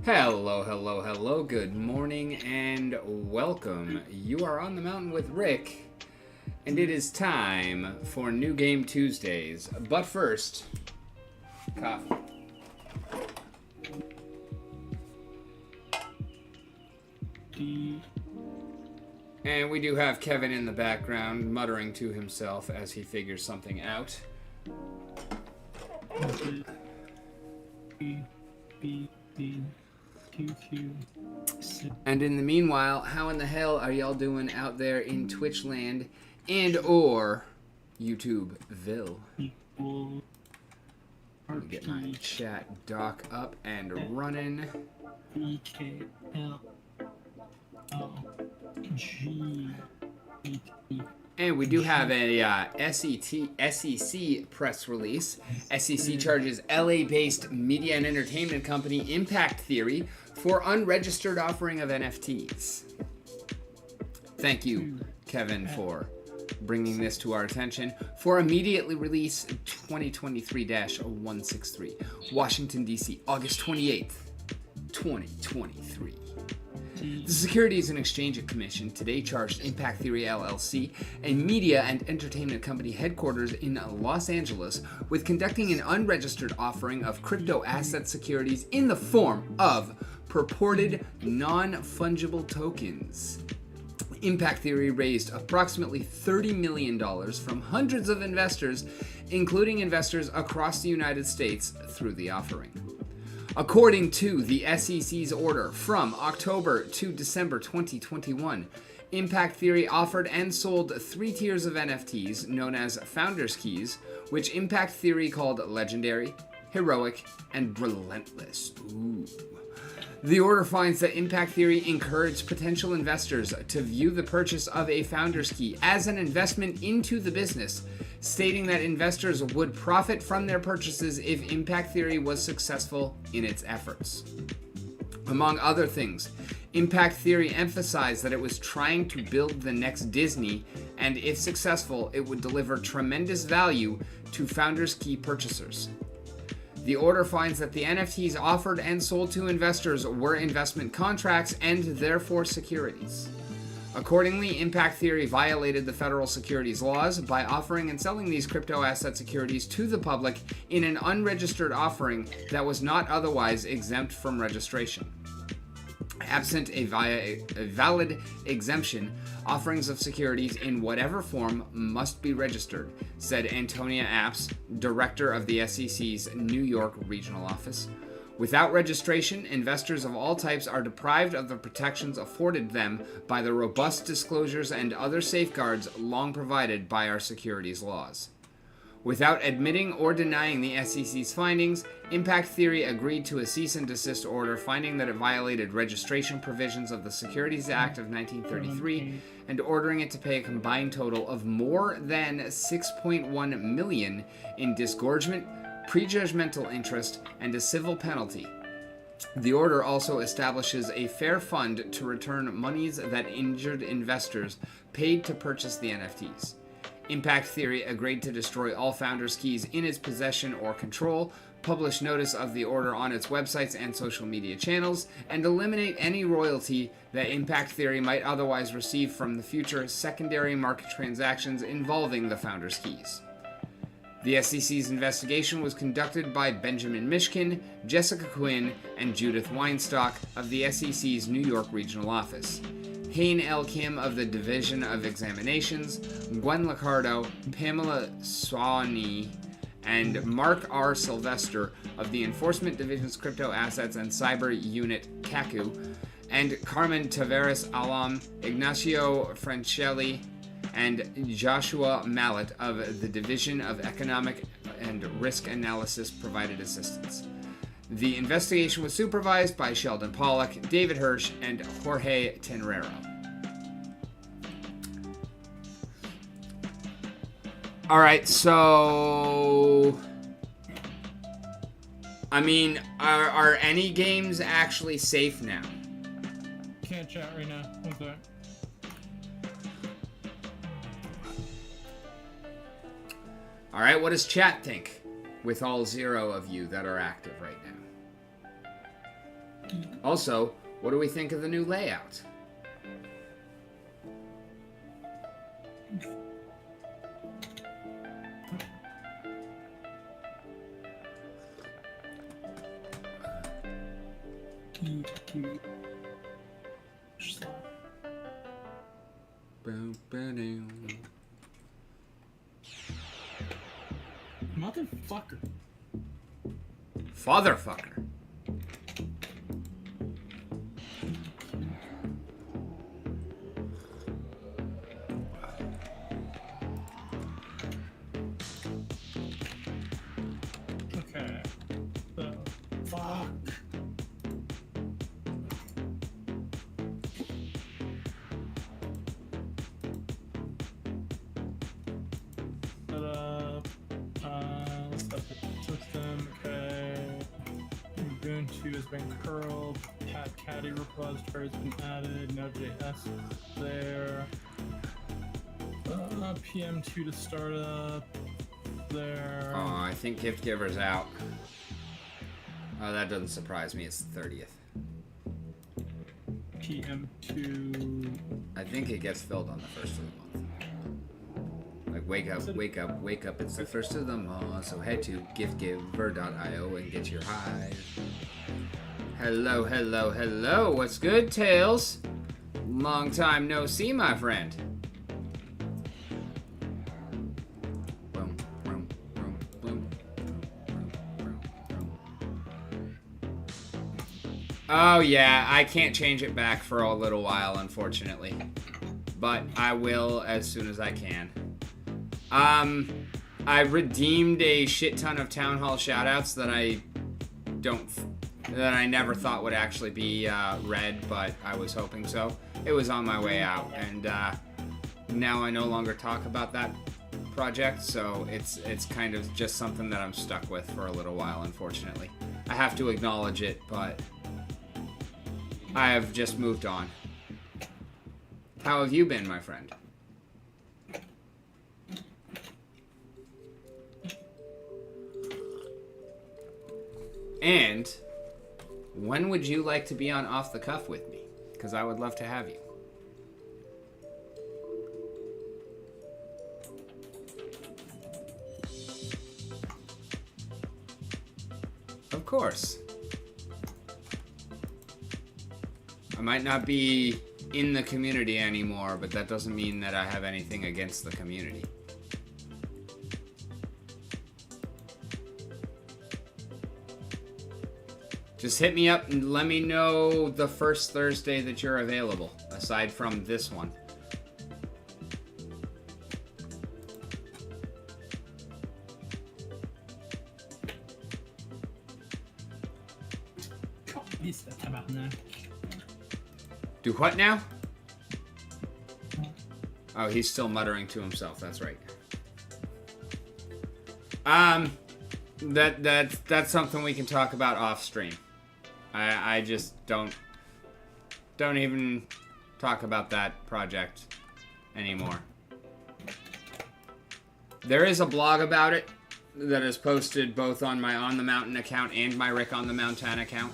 Hello, hello, hello, good morning and welcome. You are on the mountain with Rick, and it is time for New Game Tuesdays. But first, coffee. And we do have Kevin in the background muttering to himself as he figures something out. And in the meanwhile, how in the hell are y'all doing out there in Twitch land and or YouTubeville? Let me get my chat doc up and running. And we do have a SEC press release. SEC charges LA-based media and entertainment company Impact Theory for unregistered offering of NFTs. Thank you, Kevin, for bringing this to our attention. For immediately release 2023-163, Washington, D.C., August 28th, 2023. The Securities and Exchange Commission today charged Impact Theory LLC, a media and entertainment company headquarters in Los Angeles, with conducting an unregistered offering of crypto asset securities in the form of purported non-fungible tokens. Impact Theory raised approximately $30 million from hundreds of investors, including investors across the United States, through the offering. According to the SEC's order from October to December 2021, Impact Theory offered and sold 3 tiers of NFTs known as Founders Keys, which Impact Theory called Legendary, Heroic, and Relentless. Ooh. The order finds that Impact Theory encouraged potential investors to view the purchase of a Founders Key as an investment into the business, stating that investors would profit from their purchases if Impact Theory was successful in its efforts. Among other things, Impact Theory emphasized that it was trying to build the next Disney, and if successful, it would deliver tremendous value to Founders Key purchasers. The order finds that the NFTs offered and sold to investors were investment contracts and therefore securities. Accordingly, Impact Theory violated the federal securities laws by offering and selling these crypto asset securities to the public in an unregistered offering that was not otherwise exempt from registration. Absent a valid exemption, offerings of securities in whatever form must be registered, said Antonia Apps, director of the SEC's New York regional office. Without registration, investors of all types are deprived of the protections afforded them by the robust disclosures and other safeguards long provided by our securities laws. Without admitting or denying the SEC's findings, Impact Theory agreed to a cease and desist order finding that it violated registration provisions of the Securities Act of 1933 and ordering it to pay a combined total of more than $6.1 million in disgorgement, prejudgmental interest, and a civil penalty. The order also establishes a fair fund to return monies that injured investors paid to purchase the NFTs. Impact Theory agreed to destroy all founders' keys in its possession or control, publish notice of the order on its websites and social media channels, and eliminate any royalty that Impact Theory might otherwise receive from the future secondary market transactions involving the founders' keys. The SEC's investigation was conducted by Benjamin Mishkin, Jessica Quinn, and Judith Weinstock of the SEC's New York Regional Office. Hain L. Kim of the Division of Examinations, Gwen Liccardo, Pamela Swanee, and Mark R. Sylvester of the Enforcement Division's Crypto Assets and Cyber Unit CACU, and Carmen Tavares Alam, Ignacio Francelli, and Joshua Mallet of the Division of Economic and Risk Analysis provided assistance. The investigation was supervised by Sheldon Pollack, David Hirsch, and Jorge Tenrero. All right, so I mean, are any games actually safe now? Can't chat right now. One sec. All right, what does chat think with all 0 of you that are active right now? Also, what do we think of the new layout? Motherfucker. Fatherfucker. Okay. So, fuck. Set up. Let's set the system. Okay. Ubuntu has been curled. Cat caddy repository has been added. Node.js there. PM2 to start up. There. Oh, I think Gift Giver's out. Oh, that doesn't surprise me. It's the 30th. PM2. I think it gets filled on the 1st of the month. Like, wake up, wake up, wake up. It's the 1st of the month, so head to giftgiver.io and get your hive. Hello, hello, hello. What's good, Tails? Long time no see, my friend. Oh yeah, I can't change it back for a little while, unfortunately. But I will as soon as I can. I redeemed a shit ton of Town Hall shoutouts that I never thought would actually be read, but I was hoping so. It was on my way out, and now I no longer talk about that project, so it's kind of just something that I'm stuck with for a little while, unfortunately. I have to acknowledge it, but I have just moved on. How have you been, my friend? And when would you like to be on Off the Cuff with me? Because I would love to have you. Of course. I might not be in the community anymore, but that doesn't mean that I have anything against the community. Just hit me up and let me know the first Thursday that you're available, aside from this one. Do what now? Oh, he's still muttering to himself. That's right. That's something we can talk about off stream. I just don't even talk about that project anymore. There is a blog about it that is posted both on my On the Mountain account and my Rick on the Mountain account.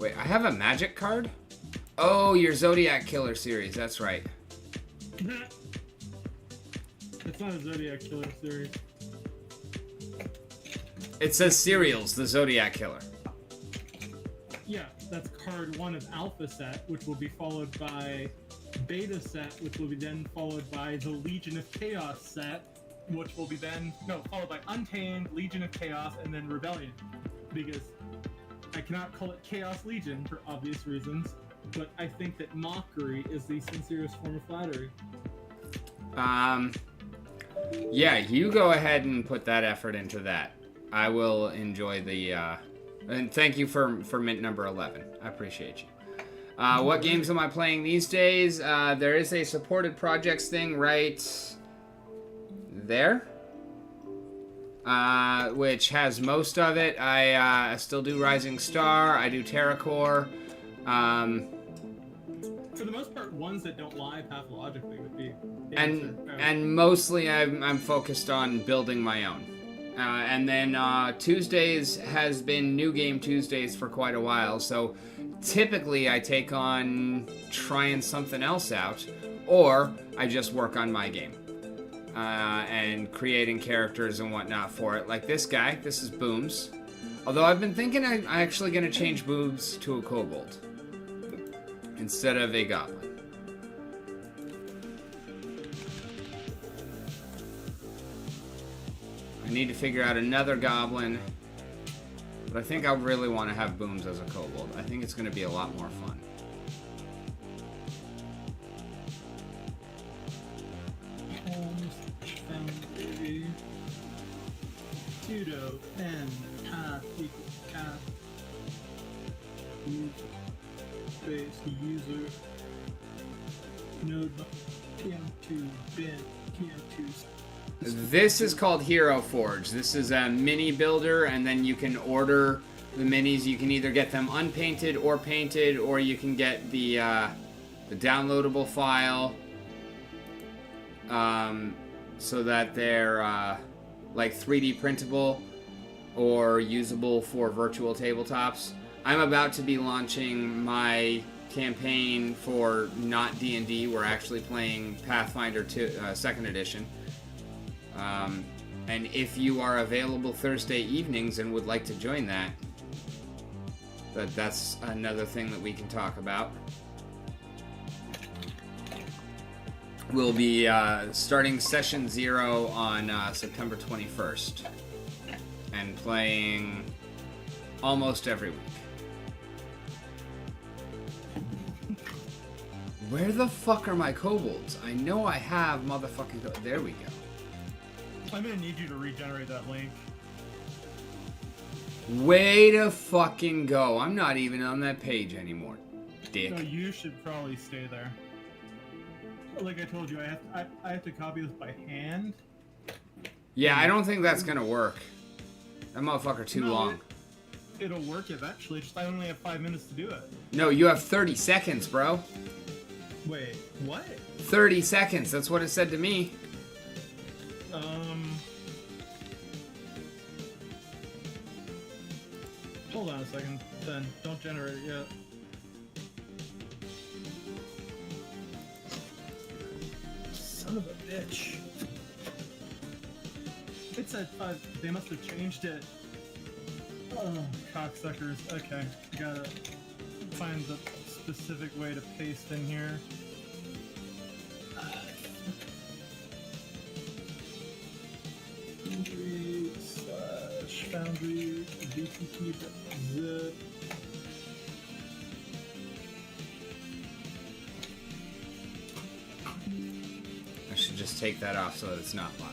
Wait, I have a magic card? Oh, your Zodiac Killer series. That's right. It's not a Zodiac Killer series. It says Serials, the Zodiac Killer. Yeah, that's card 1 of Alpha Set, which will be followed by Beta Set, which will be then followed by the Legion of Chaos set, which will be then, no, followed by Untamed, Legion of Chaos, and then Rebellion. Because I cannot call it Chaos Legion for obvious reasons, but I think that mockery is the sincerest form of flattery. Yeah, you go ahead and put that effort into that. I will enjoy the, and thank you for mint number 11. I appreciate you. What games am I playing these days? There is a supported projects thing right there, which has most of it. I still do Rising Star. I do TerraCore. For the most part, ones that don't lie pathologically would be the and answer. and mostly I'm focused on building my own. And then Tuesdays has been New Game Tuesdays for quite a while, so typically I take on trying something else out, or I just work on my game and creating characters and whatnot for it. Like this guy, this is Booms. Although I've been thinking I'm actually going to change Booms to a kobold instead of a goblin. I need to figure out another goblin, but I think I really want to have Booms as a kobold. I think it's going to be a lot more fun. Pseudo n path equals path space user node tm2 bin tm2. This is called Hero Forge. This is a mini builder, and then you can order the minis. You can either get them unpainted or painted, or you can get the downloadable file, so that they're like 3D printable or usable for virtual tabletops. I'm about to be launching my campaign for not D&D. We're actually playing Pathfinder 2, 2nd edition. And if you are available Thursday evenings and would like to join that, that's another thing that we can talk about. We'll be starting session 0 on September 21st and playing almost every week. Where the fuck are my kobolds? I know I have motherfucking... There we go. I'm gonna need you to regenerate that link. Way to fucking go. I'm not even on that page anymore, dick. No, you should probably stay there. Like I told you, I have to copy this by hand. Yeah, I don't think that's gonna work. That motherfucker too long. It'll work eventually, just I only have 5 minutes to do it. No, you have 30 seconds, bro. Wait, what? 30 seconds, that's what it said to me. Hold on a second, then. Don't generate it yet. Son of a bitch. It said 5. They must have changed it. Oh, cocksuckers. Okay, gotta find the specific way to paste in here. Foundry VTT.zip. I should just take that off so that it's not live.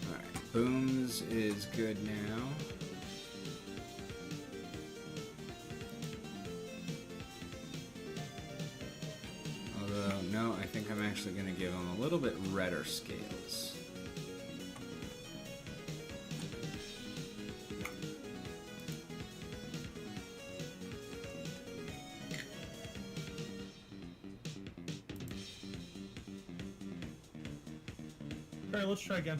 Alright, Booms is good now. think I'm actually going to give them a little bit redder scales. Alright, let's try again.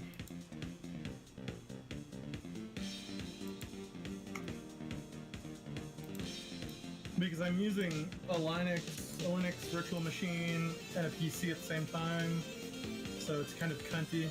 Because I'm using a Linux virtual machine and a PC at the same time, so it's kind of cunty.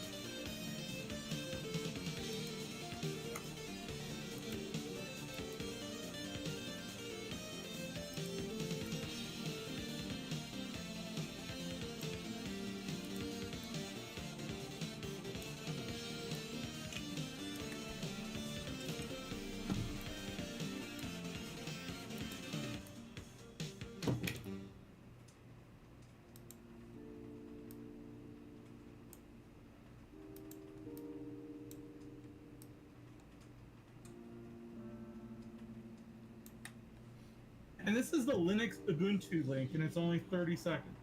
And this is the Linux Ubuntu link, and it's only 30 seconds.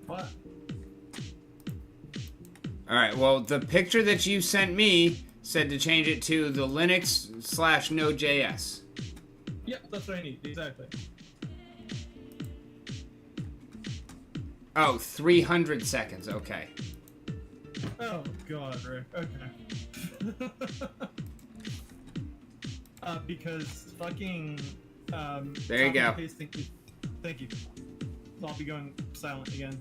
What? Alright, well, the picture that you sent me said to change it to the Linux/Node.js. Yep, that's what I need, exactly. Oh, 300 seconds, okay. Oh, God, Rick, okay. Because fucking, there you go. Thank you. So I'll be going silent again.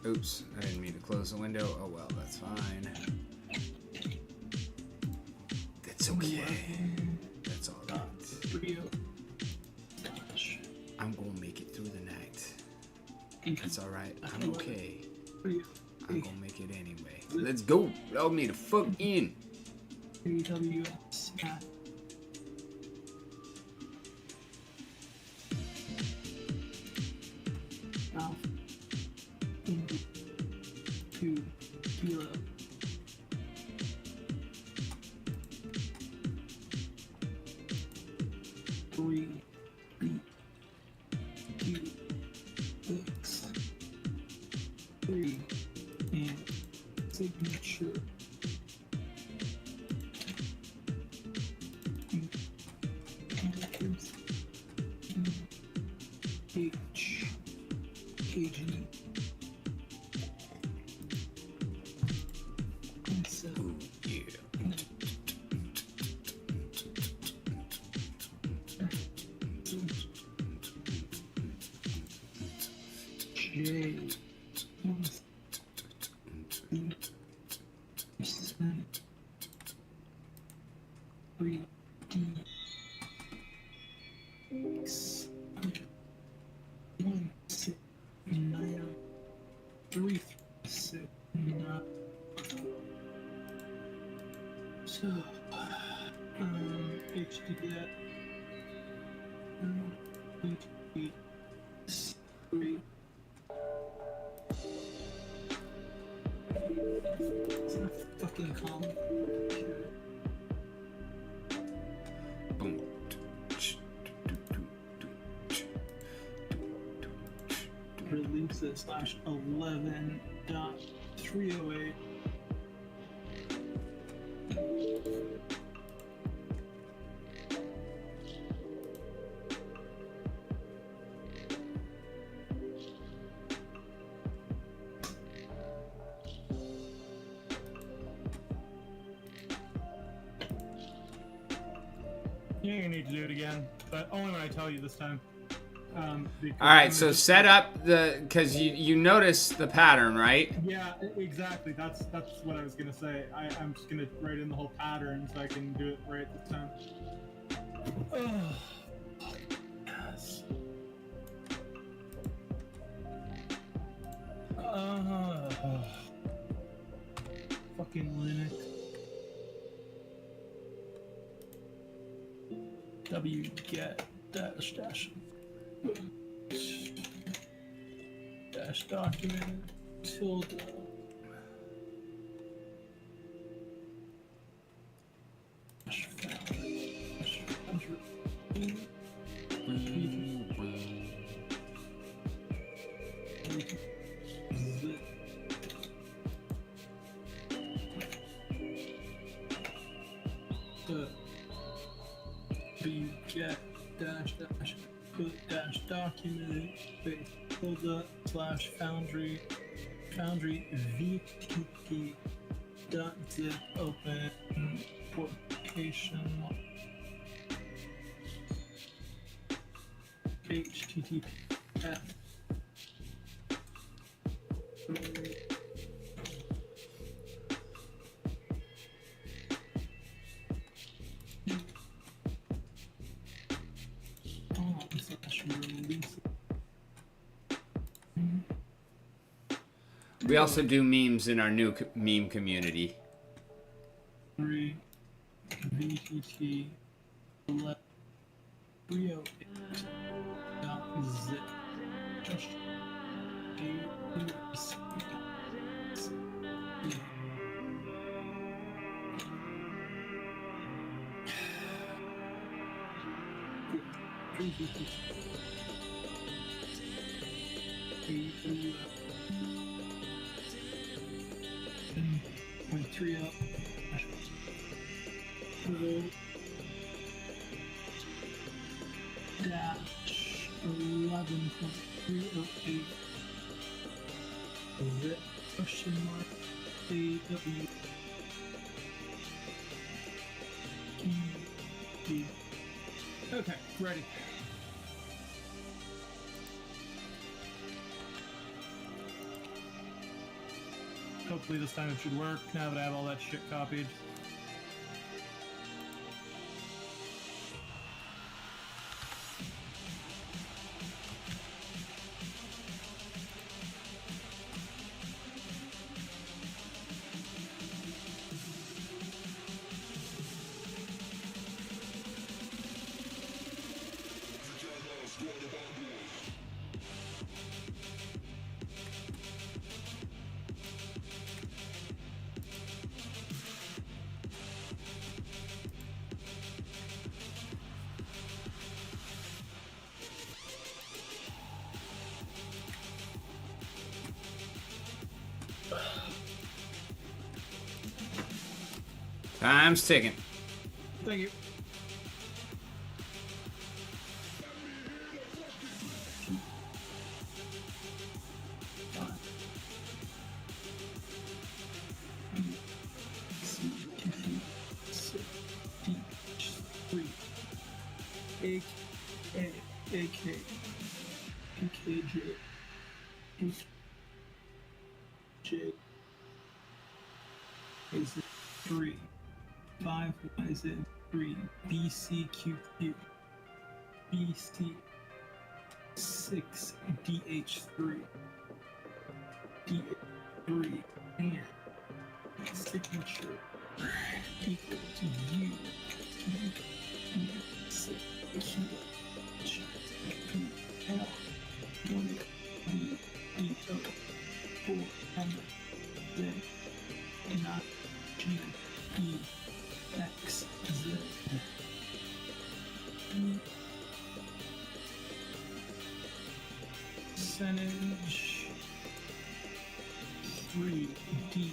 Oops, I didn't mean to close the window. Oh well, that's fine. That's okay. That's all right. I'm gonna make it through the night. That's all right. I'm okay. I'm gonna make it anyway. Let's go. Log me the fuck in. AWS. Alpha. India. 2 kilo. Three. Two. X. 3. And signature. H. KG. Ooh, yeah. J. 3. D. X. 1. 6. 9. 3. 6. 9. So, HTTP. HTTP. 3. It's not fucking common. Boom. Releases /11.308. You're gonna need to do it again, but only when I tell you this time. All right, so set up the, because you notice the pattern, right? Yeah, exactly. That's what I was gonna say. I'm just gonna write in the whole pattern so I can do it right this time. Oh, yes. Fucking Linux. W get dash dash dash document tilde dash foundry dash foundry W get dash dash put dash document space tilde slash foundry vtt dot zip open quotation https We also do memes in our new meme community. 3 VTT 11 308 dot zip just point 3 up dash 11.308 zip question mark AW Okay, ready. Hopefully this time it should work now that I have all that shit copied. Time's ticking. Thank you. is it 3 5 Y is it 3 BCQQ BC 6 DH3 DH3 and signature equal to U Q 6 L 1 B D O 4 M Z not G E X Z percentage 3 D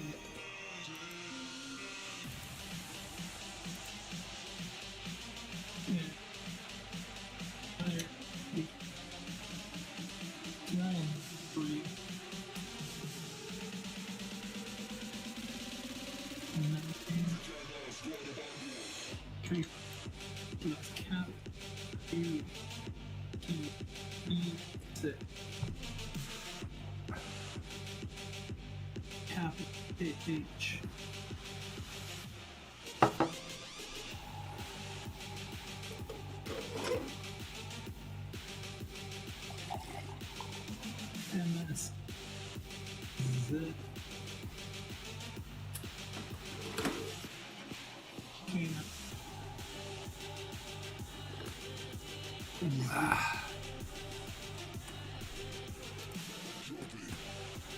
cap U T E 6 cap H MS Z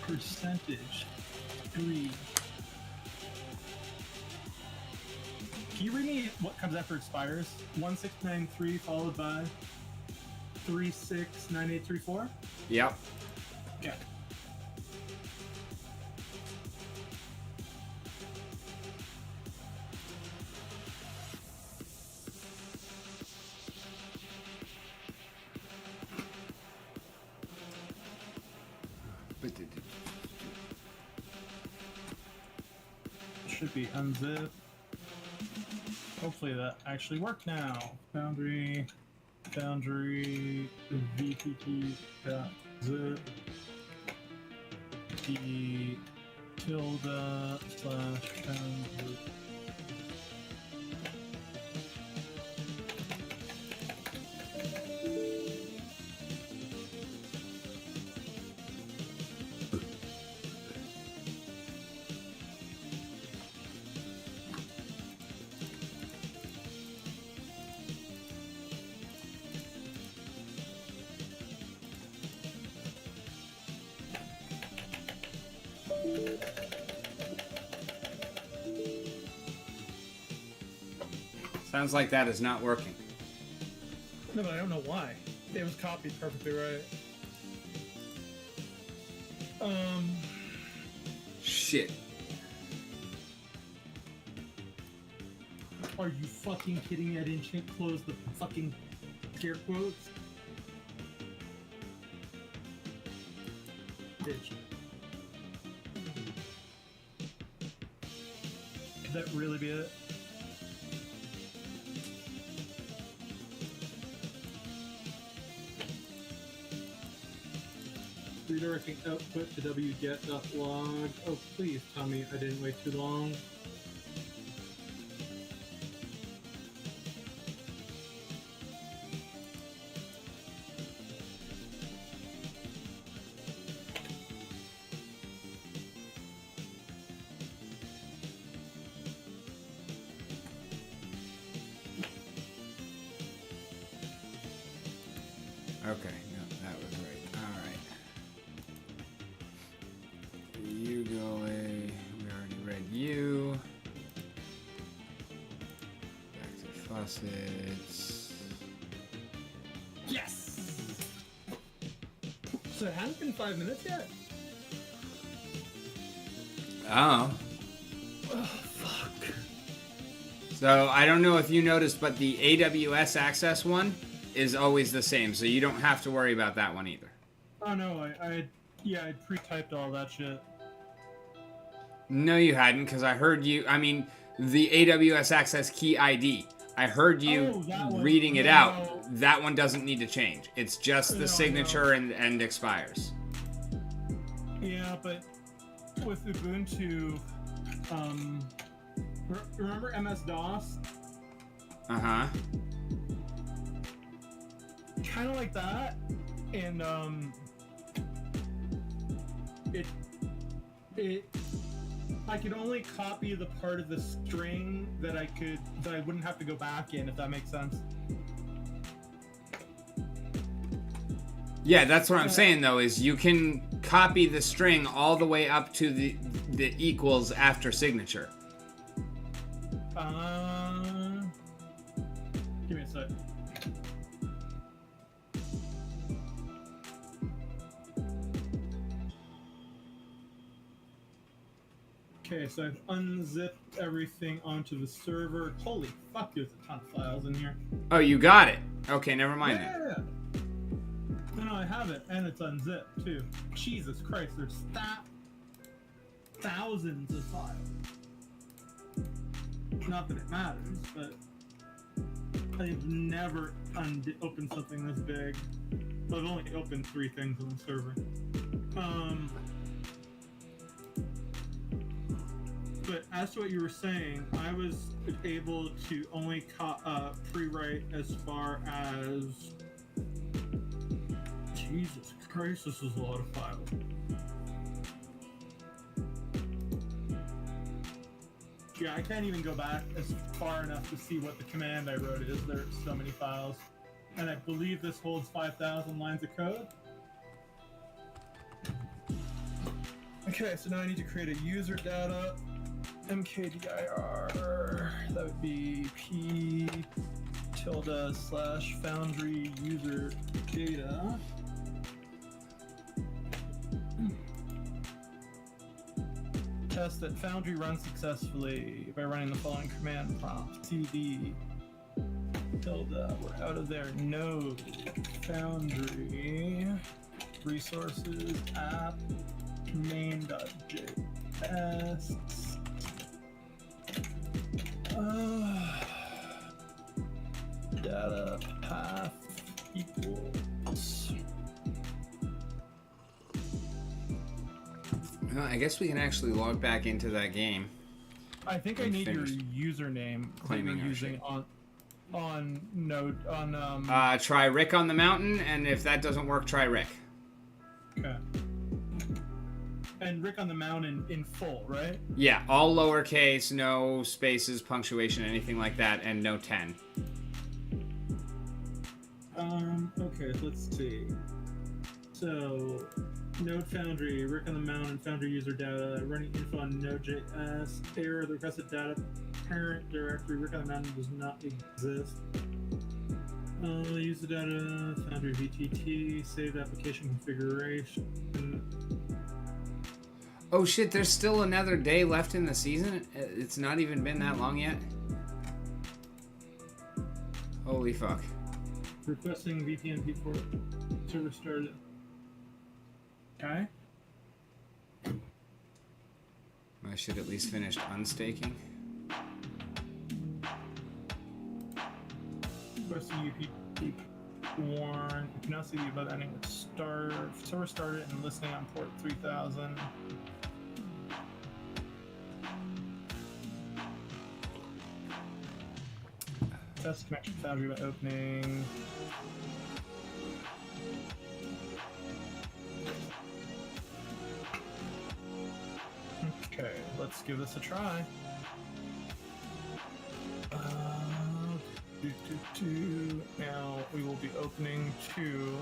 Percentage 3. Can you read me what comes after expires? 1693 followed by 369834? Yep. Yeah. Should be unzip. Hopefully that actually worked now. Boundary, VPT dot zip d tilde slash boundary. Sounds like that is not working. No, but I don't know why. It was copied perfectly right. Shit. Are you fucking kidding me? I didn't close the fucking scare quotes? Bitch. Could that really be it? Redirecting output to wget.log. Oh, please tell me I didn't wait too long. Okay, no, that was right. Alright. You go away. We already read you. Back to faucets. Yes! So it hasn't been 5 minutes yet? Oh. Oh, fuck. So I don't know if you noticed, but the AWS Access one is always the same, so you don't have to worry about that one either. Oh no, I pre-typed all that shit. No, you hadn't, because I heard you. I mean, the AWS Access Key ID. I heard you that one. reading it No. out. That one doesn't need to change. It's just the No, signature and expires. Yeah, but with Ubuntu, remember MS-DOS? Uh-huh. Kind of like that, and I could only copy the part of the string that I wouldn't have to go back in, if that makes sense. Yeah, that's what I'm saying, though, is you can copy the string all the way up to the equals after signature. Give me a sec. Okay, so I've unzipped everything onto the server. Holy fuck, there's a ton of files in here. Oh, you got it. Okay, never mind then. Yeah. No, I have it, and it's unzipped too. Jesus Christ, there's thousands of files. Not that it matters, but I've never opened something this big. Well, I've only opened 3 things on the server. But as to what you were saying, I was able to only pre-write as far as... Jesus Christ, this is a lot of files. Yeah, I can't even go back as far enough to see what the command I wrote is. There are so many files. And I believe this holds 5,000 lines of code. Okay, so now I need to create a user data. mkdir. That would be p tilde / foundry user data. Test that Foundry runs successfully by running the following command prompt: cd tilde. We're out of there. Node Foundry resources app main.js. Data path equals. Well, I guess we can actually log back into that game. I think I And need finished. your username Claiming that our you're using shit. on Node on Try Rick on the mountain, and if that doesn't work, try Rick. Okay. And Rick on the Mountain in full, right? Yeah, all lowercase, no spaces, punctuation, anything like that, and no 10. Okay, so let's see. So, Node Foundry, Rick on the Mountain, Foundry user data, running info on Node.js, error, the requested data parent directory, Rick on the Mountain does not exist. User data, Foundry VTT, saved application configuration. Oh shit, there's still another day left in the season? It's not even been that long yet? Holy fuck. Requesting VPN v4 server started. Okay. I should at least finish unstaking. Requesting UP warn. You can now see the above ending with start. Server started and listening on port 3000. Test connection Foundry by opening. Okay, let's give this a try. Now we will be opening two.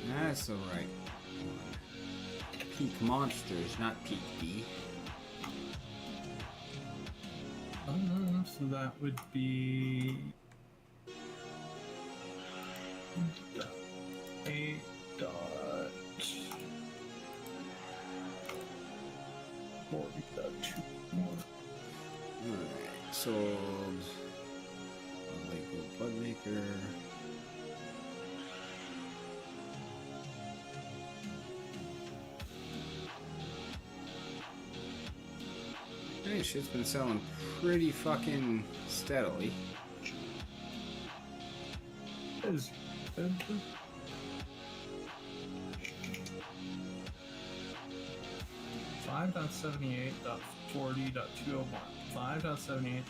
That's alright. Peak monsters, not peak B. So that would be a dot 40.2. Alright, sold. Lego Bloodmaker. Hey, shit's been selling pretty fucking steadily. Is 5.78.40.201. 5.78.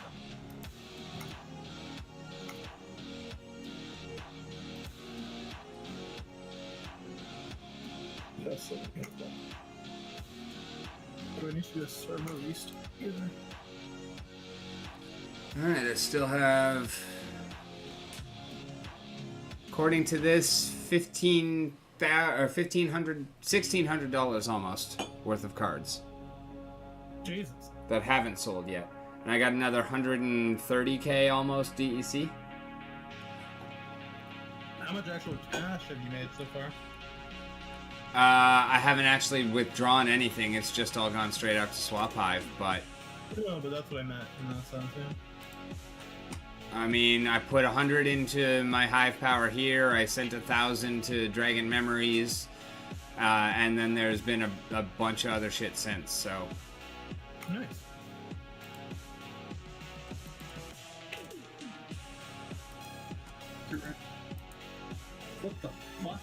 That's it. Do I need to do a server restart either? Alright, I still have, according to this, $1,600 almost worth of cards Jesus. that haven't sold yet. And I got another 130k almost DEC. How much actual cash have you made so far? I haven't actually withdrawn anything. It's just all gone straight up to Swap Hive. But No, but that's what I meant in that sense, yeah. I mean, I put 100 into my Hive Power here. I sent 1,000 to Dragon Memories, and then there's been a bunch of other shit since. So Nice. What the fuck?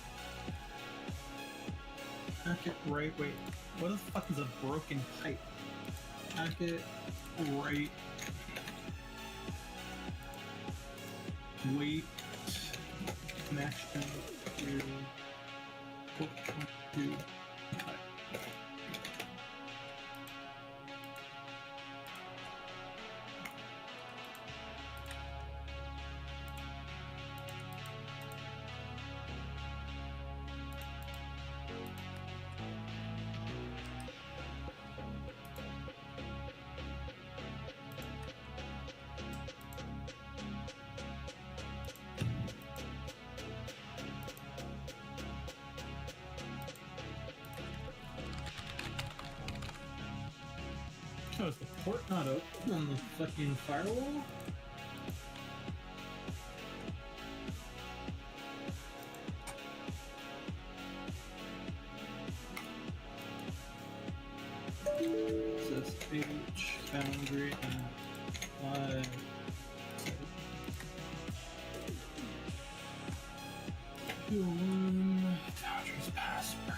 Packet right, wait. What the fuck is a broken pipe? Packet right. Wait. Connection to 4.2. Oh, is the port not open on the fucking firewall? SSH boundary at 5. Boundaries password.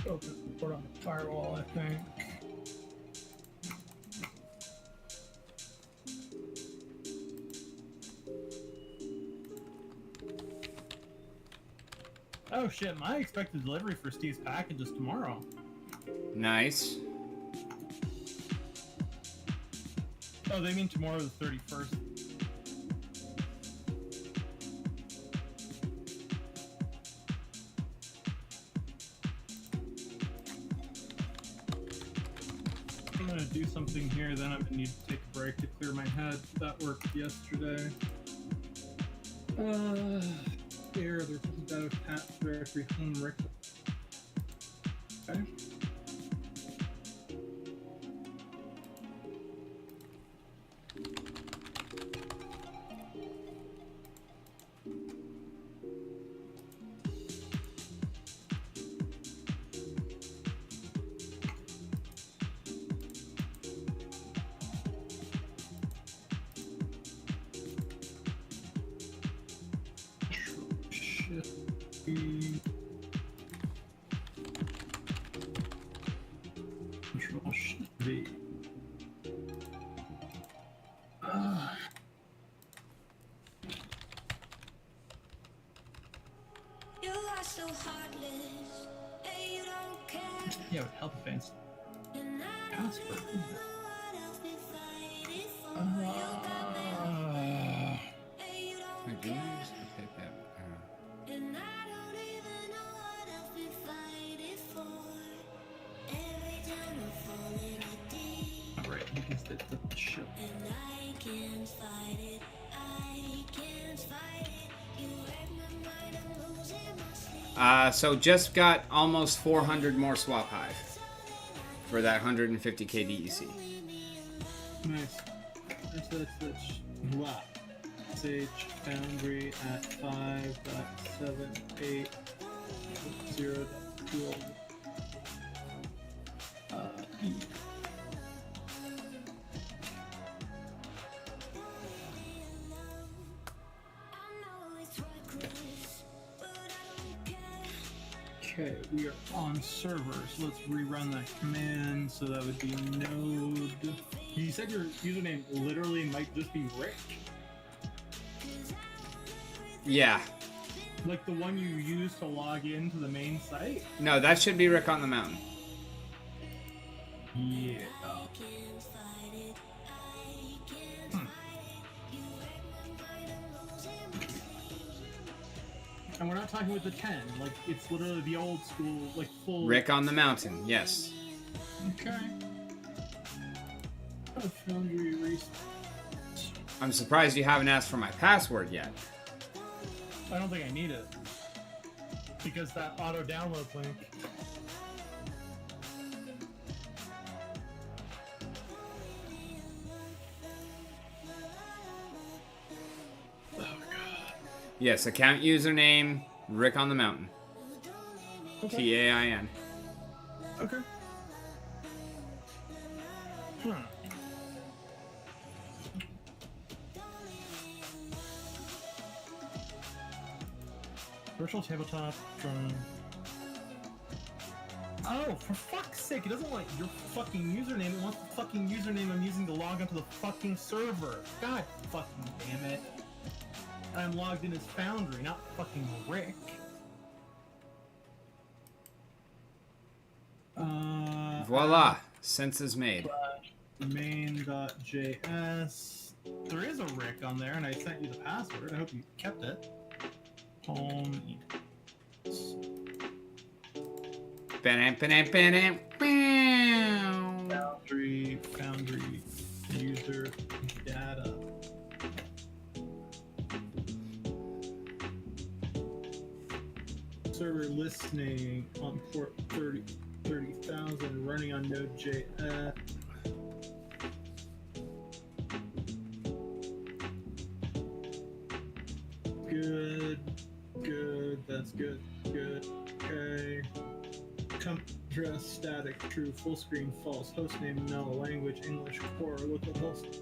Open the port on the firewall, I think. Oh shit, my expected delivery for Steve's package is tomorrow. Nice. Oh, they mean tomorrow the 31st. I'm gonna do something here, then I'm gonna need to take a break to clear my head. That worked yesterday. Here, there's a out of path directory home Rick. Okay. Control Shift V. You are so heartless, and you don't care. Yeah, with health advance. And I Password. don't even know what else we fighting for. You got me and you don't care. And I don't even know what else we fighting for. Every time I fall in a deep, Alright, you can stay to the show. and I can't fight it. I can't fight it. You wreck my mind. I'm losing my sleep. So just got almost 400 more swap hive for that 150k DEC. Nice. SSH blah. SH boundary at 5.78.0.12. E. Okay, we are on server, so let's rerun that command. So that would be node. You said your username literally might just be Rick, Yeah. like the one you use to log into the main site. No, that should be Rick on the Mountain. Yeah. And we're not talking with the 10. Like, it's literally the old school, like, full... Rick on the Mountain, yes. Okay. Foundry restart. I'm surprised you haven't asked for my password yet. I don't think I need it. Because that auto download link. Yes, account username, Rick on the Mountain. Okay. T-A-I-N. Okay. Virtual tabletop from. Oh, for fuck's sake! It doesn't want your fucking username. It wants the fucking username I'm using to log onto the fucking server. God fucking damn it! I'm logged in as Foundry, not fucking Rick. Voila! Sense is made. Main.js. There is a Rick on there, and I sent you the password. I hope you kept it. Home. Foundry, user, data. Server listening on port 30,000, running on Node.js. Good, that's good, okay. Address static, true, full screen, false, hostname, no, language, English, core, localhost,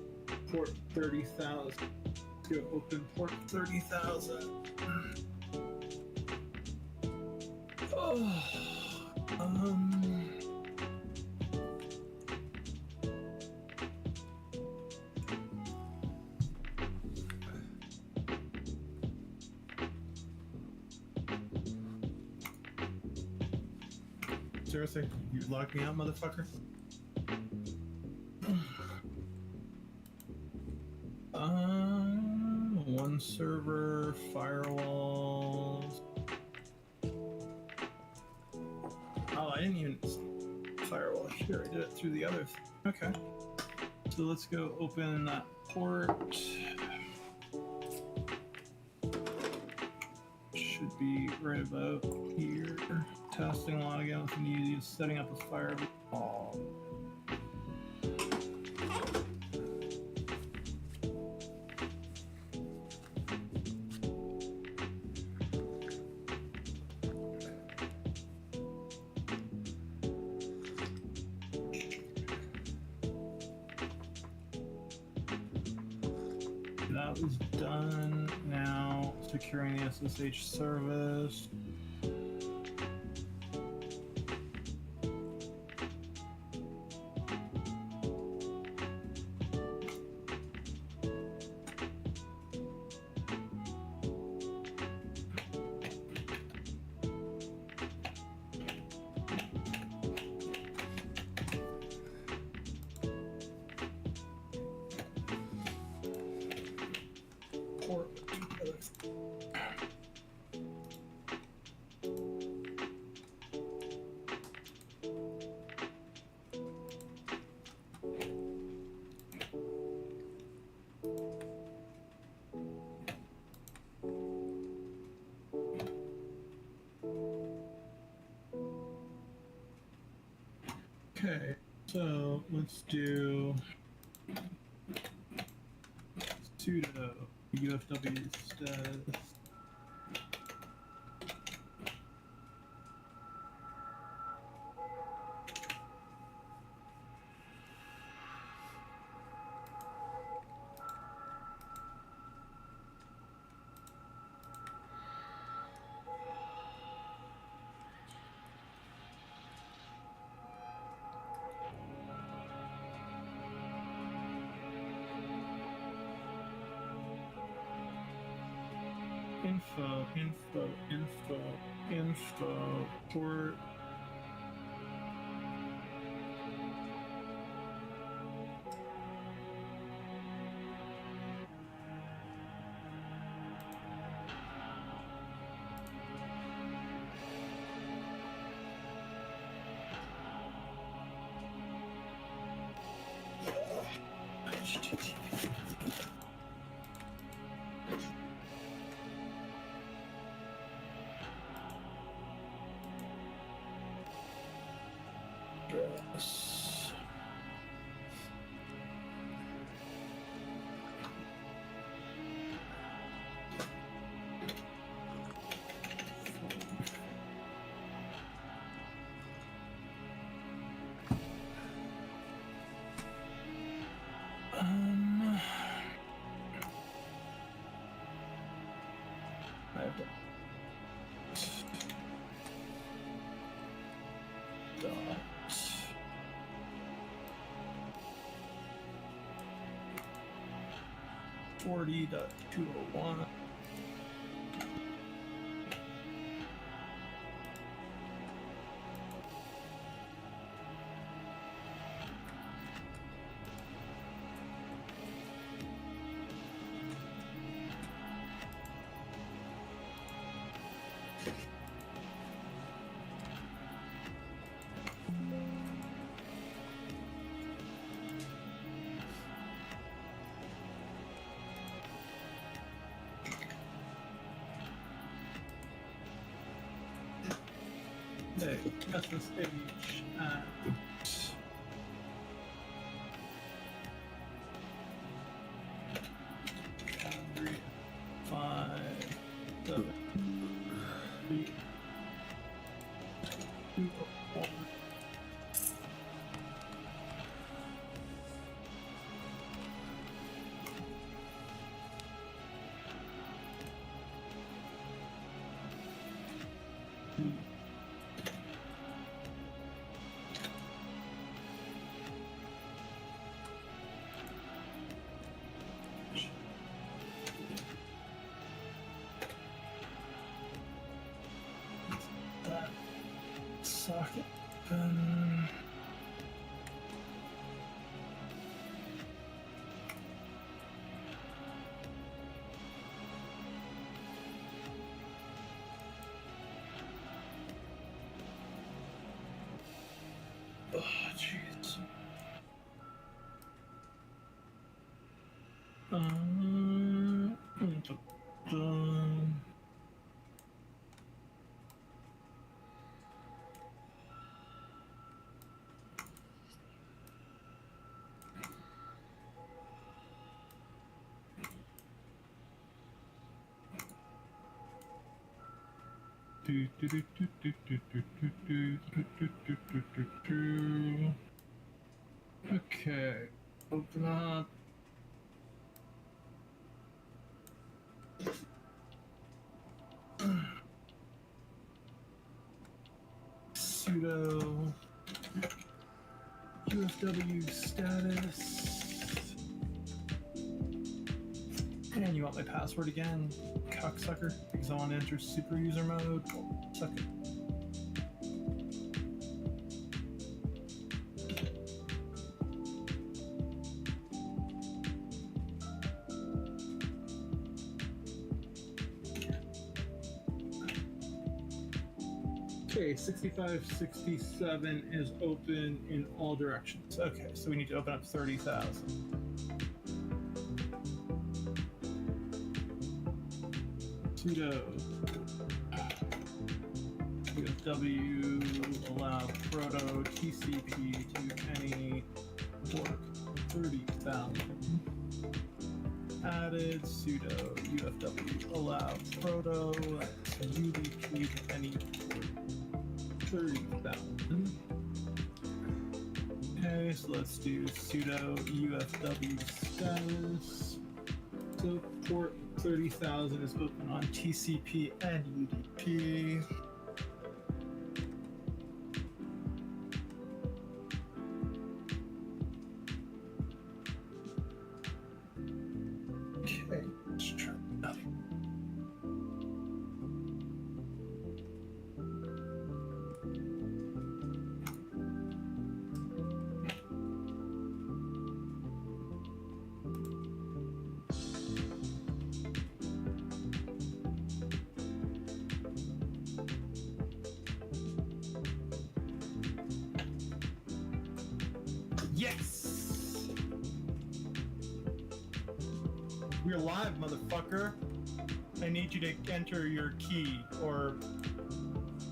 port 30,000. Let's go open port 30,000. Oh, Seriously? You locked me out, motherfucker? One server, firewalls. Oh, I didn't even firewall here. I did it through the other. Okay. So let's go open that port. Should be right about here. Testing login with me setting up a firewall. That was done. Now securing the SSH service. Okay, so let's do sudo UFW status. info, port. Address. I have to dot 40.201. Okay, SSH at boundary 5, 7, 3, 2, 1. That socket open. Oh, jeez. Dun. Okay, open up. Sudo UFW status. And you want my password again, cocksucker, because I want to enter super user mode. Suck it. Okay, 6567 is open in all directions. Okay, so we need to open up 30,000. Sudo UFW allow proto TCP to any port 30,000. Added sudo UFW allow proto UDP to any port 30,000. Okay, so let's do sudo UFW status. So port 30,000 is open on TCP and UDP. Okay, let's try nothing. Yes! We're live, motherfucker. I need you to enter your key, or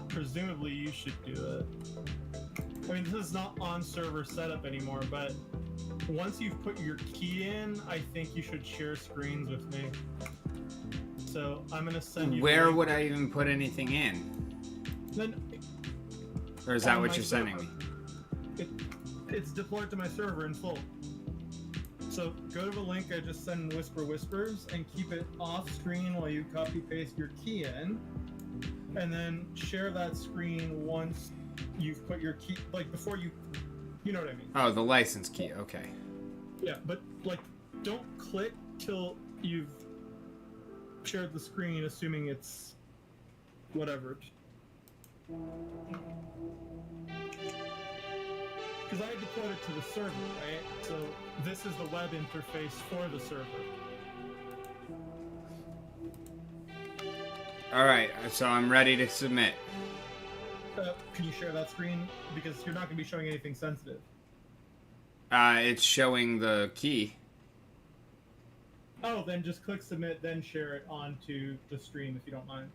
presumably you should do it. I mean, this is not on server setup anymore, but once you've put your key in, I think you should share screens with me. So I'm gonna send you. Where would I even put anything in? Then, Or is that on what my you're sending me? It's deployed to my server in full. So go to the link I just sent in Whisper Whispers and keep it off screen while you copy paste your key in, and then share that screen once you've put your key, like before you know what I mean. Oh, the license key. Okay. Yeah, but like don't click till you've shared the screen, assuming it's whatever. Because I deployed it to the server, right? So this is the web interface for the server. All right. So I'm ready to submit. Can you share that screen? Because you're not going to be showing anything sensitive. It's showing the key. Oh, then just click submit, then share it onto the stream if you don't mind.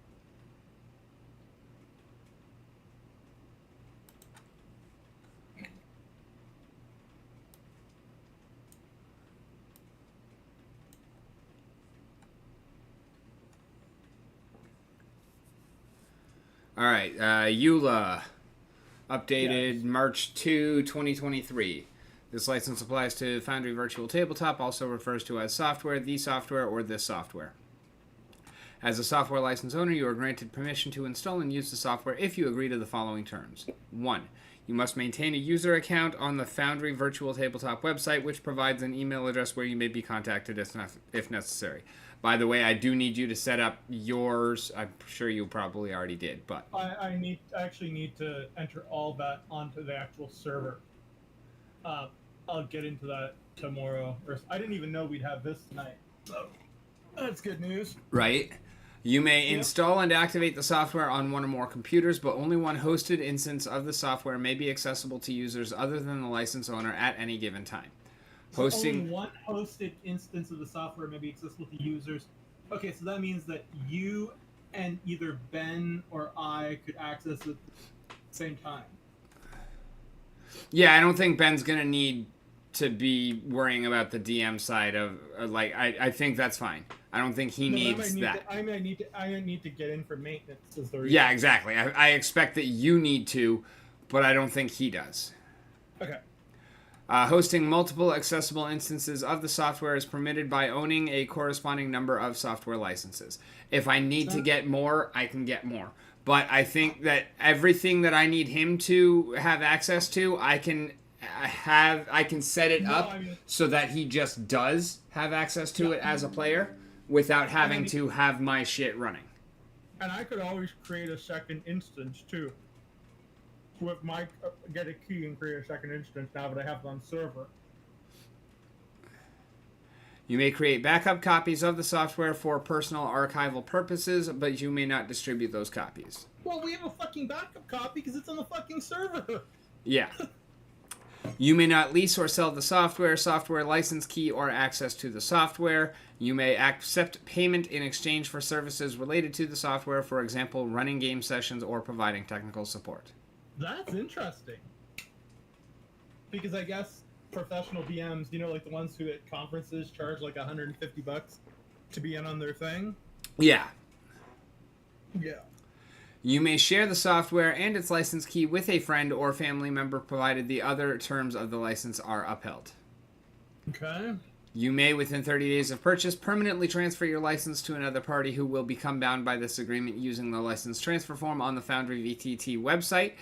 All right. EULA. Updated March 2, 2023. This license applies to Foundry Virtual Tabletop, also refers to as software, the software, or this software. As a software license owner, you are granted permission to install and use the software if you agree to the following terms. 1. You must maintain a user account on the Foundry Virtual Tabletop website, which provides an email address where you may be contacted if necessary. By the way, I do need you to set up yours. I'm sure you probably already did, but... I actually need to enter all that onto the actual server. I'll get into that tomorrow. I didn't even know we'd have this tonight. So that's good news. Right. You may install and activate the software on one or more computers, but only one hosted instance of the software may be accessible to users other than the license owner at any given time. Hosting. Only one hosted instance of the software may be accessible to users. Okay, so that means that you and either Ben or I could access it at the same time. Yeah, I don't think Ben's going to need to be worrying about the DM side of I think that's fine. I don't think he needs that. I might need to get in for maintenance. Is the reason. Yeah, exactly. I expect that you need to, but I don't think he does. Okay. Hosting multiple accessible instances of the software is permitted by owning a corresponding number of software licenses. If I need to get more, I can get more. But I think that everything that I need him to have access to, I can set it up so that he just does have access to it as a player without having to have my shit running. And I could always create a second instance too. With my get a key and create a second instance now that I have it on server. You may create backup copies of the software for personal archival purposes, but you may not distribute those copies. Well, we have a fucking backup copy because it's on the fucking server. Yeah. You may not lease or sell the software license key, or access to the software. You may accept payment in exchange for services related to the software, for example, running game sessions or providing technical support. That's interesting. Because I guess professional DMs, like the ones who at conferences charge like $150 to be in on their thing? Yeah. Yeah. You may share the software and its license key with a friend or family member, provided the other terms of the license are upheld. Okay. You may, within 30 days of purchase, permanently transfer your license to another party who will become bound by this agreement using the license transfer form on the Foundry VTT website.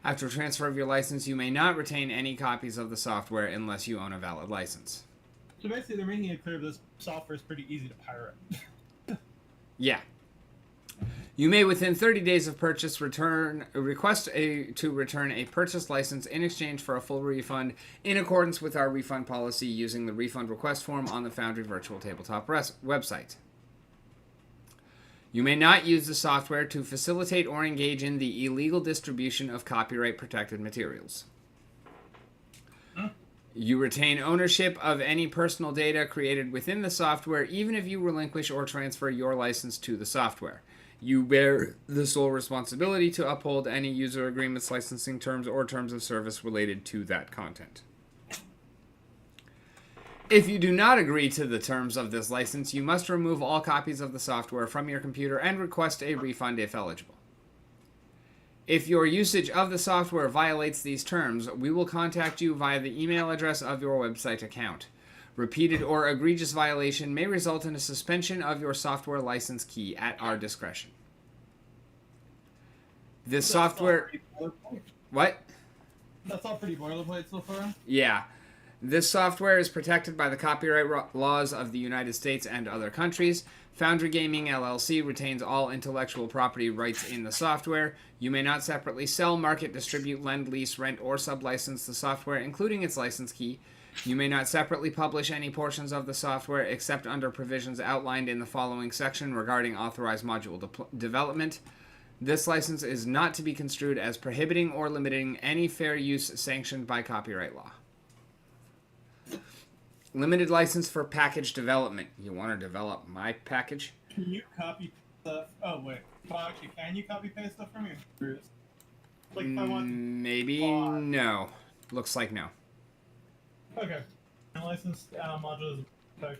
After transfer of your license, you may not retain any copies of the software unless you own a valid license. So basically, they're making it clear this software is pretty easy to pirate. Yeah. You may, within 30 days of purchase, request to return a purchase license in exchange for a full refund in accordance with our refund policy using the refund request form on the Foundry Virtual Tabletop website. You may not use the software to facilitate or engage in the illegal distribution of copyright-protected materials. You retain ownership of any personal data created within the software, even if you relinquish or transfer your license to the software. You bear the sole responsibility to uphold any user agreements, licensing terms, or terms of service related to that content. If you do not agree to the terms of this license, you must remove all copies of the software from your computer and request a refund if eligible. If your usage of the software violates these terms, we will contact you via the email address of your website account. Repeated or egregious violation may result in a suspension of your software license key at our discretion. This software... What? That's all pretty boilerplate so far. Yeah. This software is protected by the copyright laws of the United States and other countries. Foundry Gaming LLC retains all intellectual property rights in the software. You may not separately sell, market, distribute, lend, lease, rent, or sublicense the software, including its license key. You may not separately publish any portions of the software except under provisions outlined in the following section regarding authorized module development. This license is not to be construed as prohibiting or limiting any fair use sanctioned by copyright law. Limited license for package development. You want to develop my package? Can you copy stuff? Oh, wait. Well, actually, can you copy paste stuff from here? Like, if I want... Maybe no. Looks like no. Okay. Licensed modules. Okay.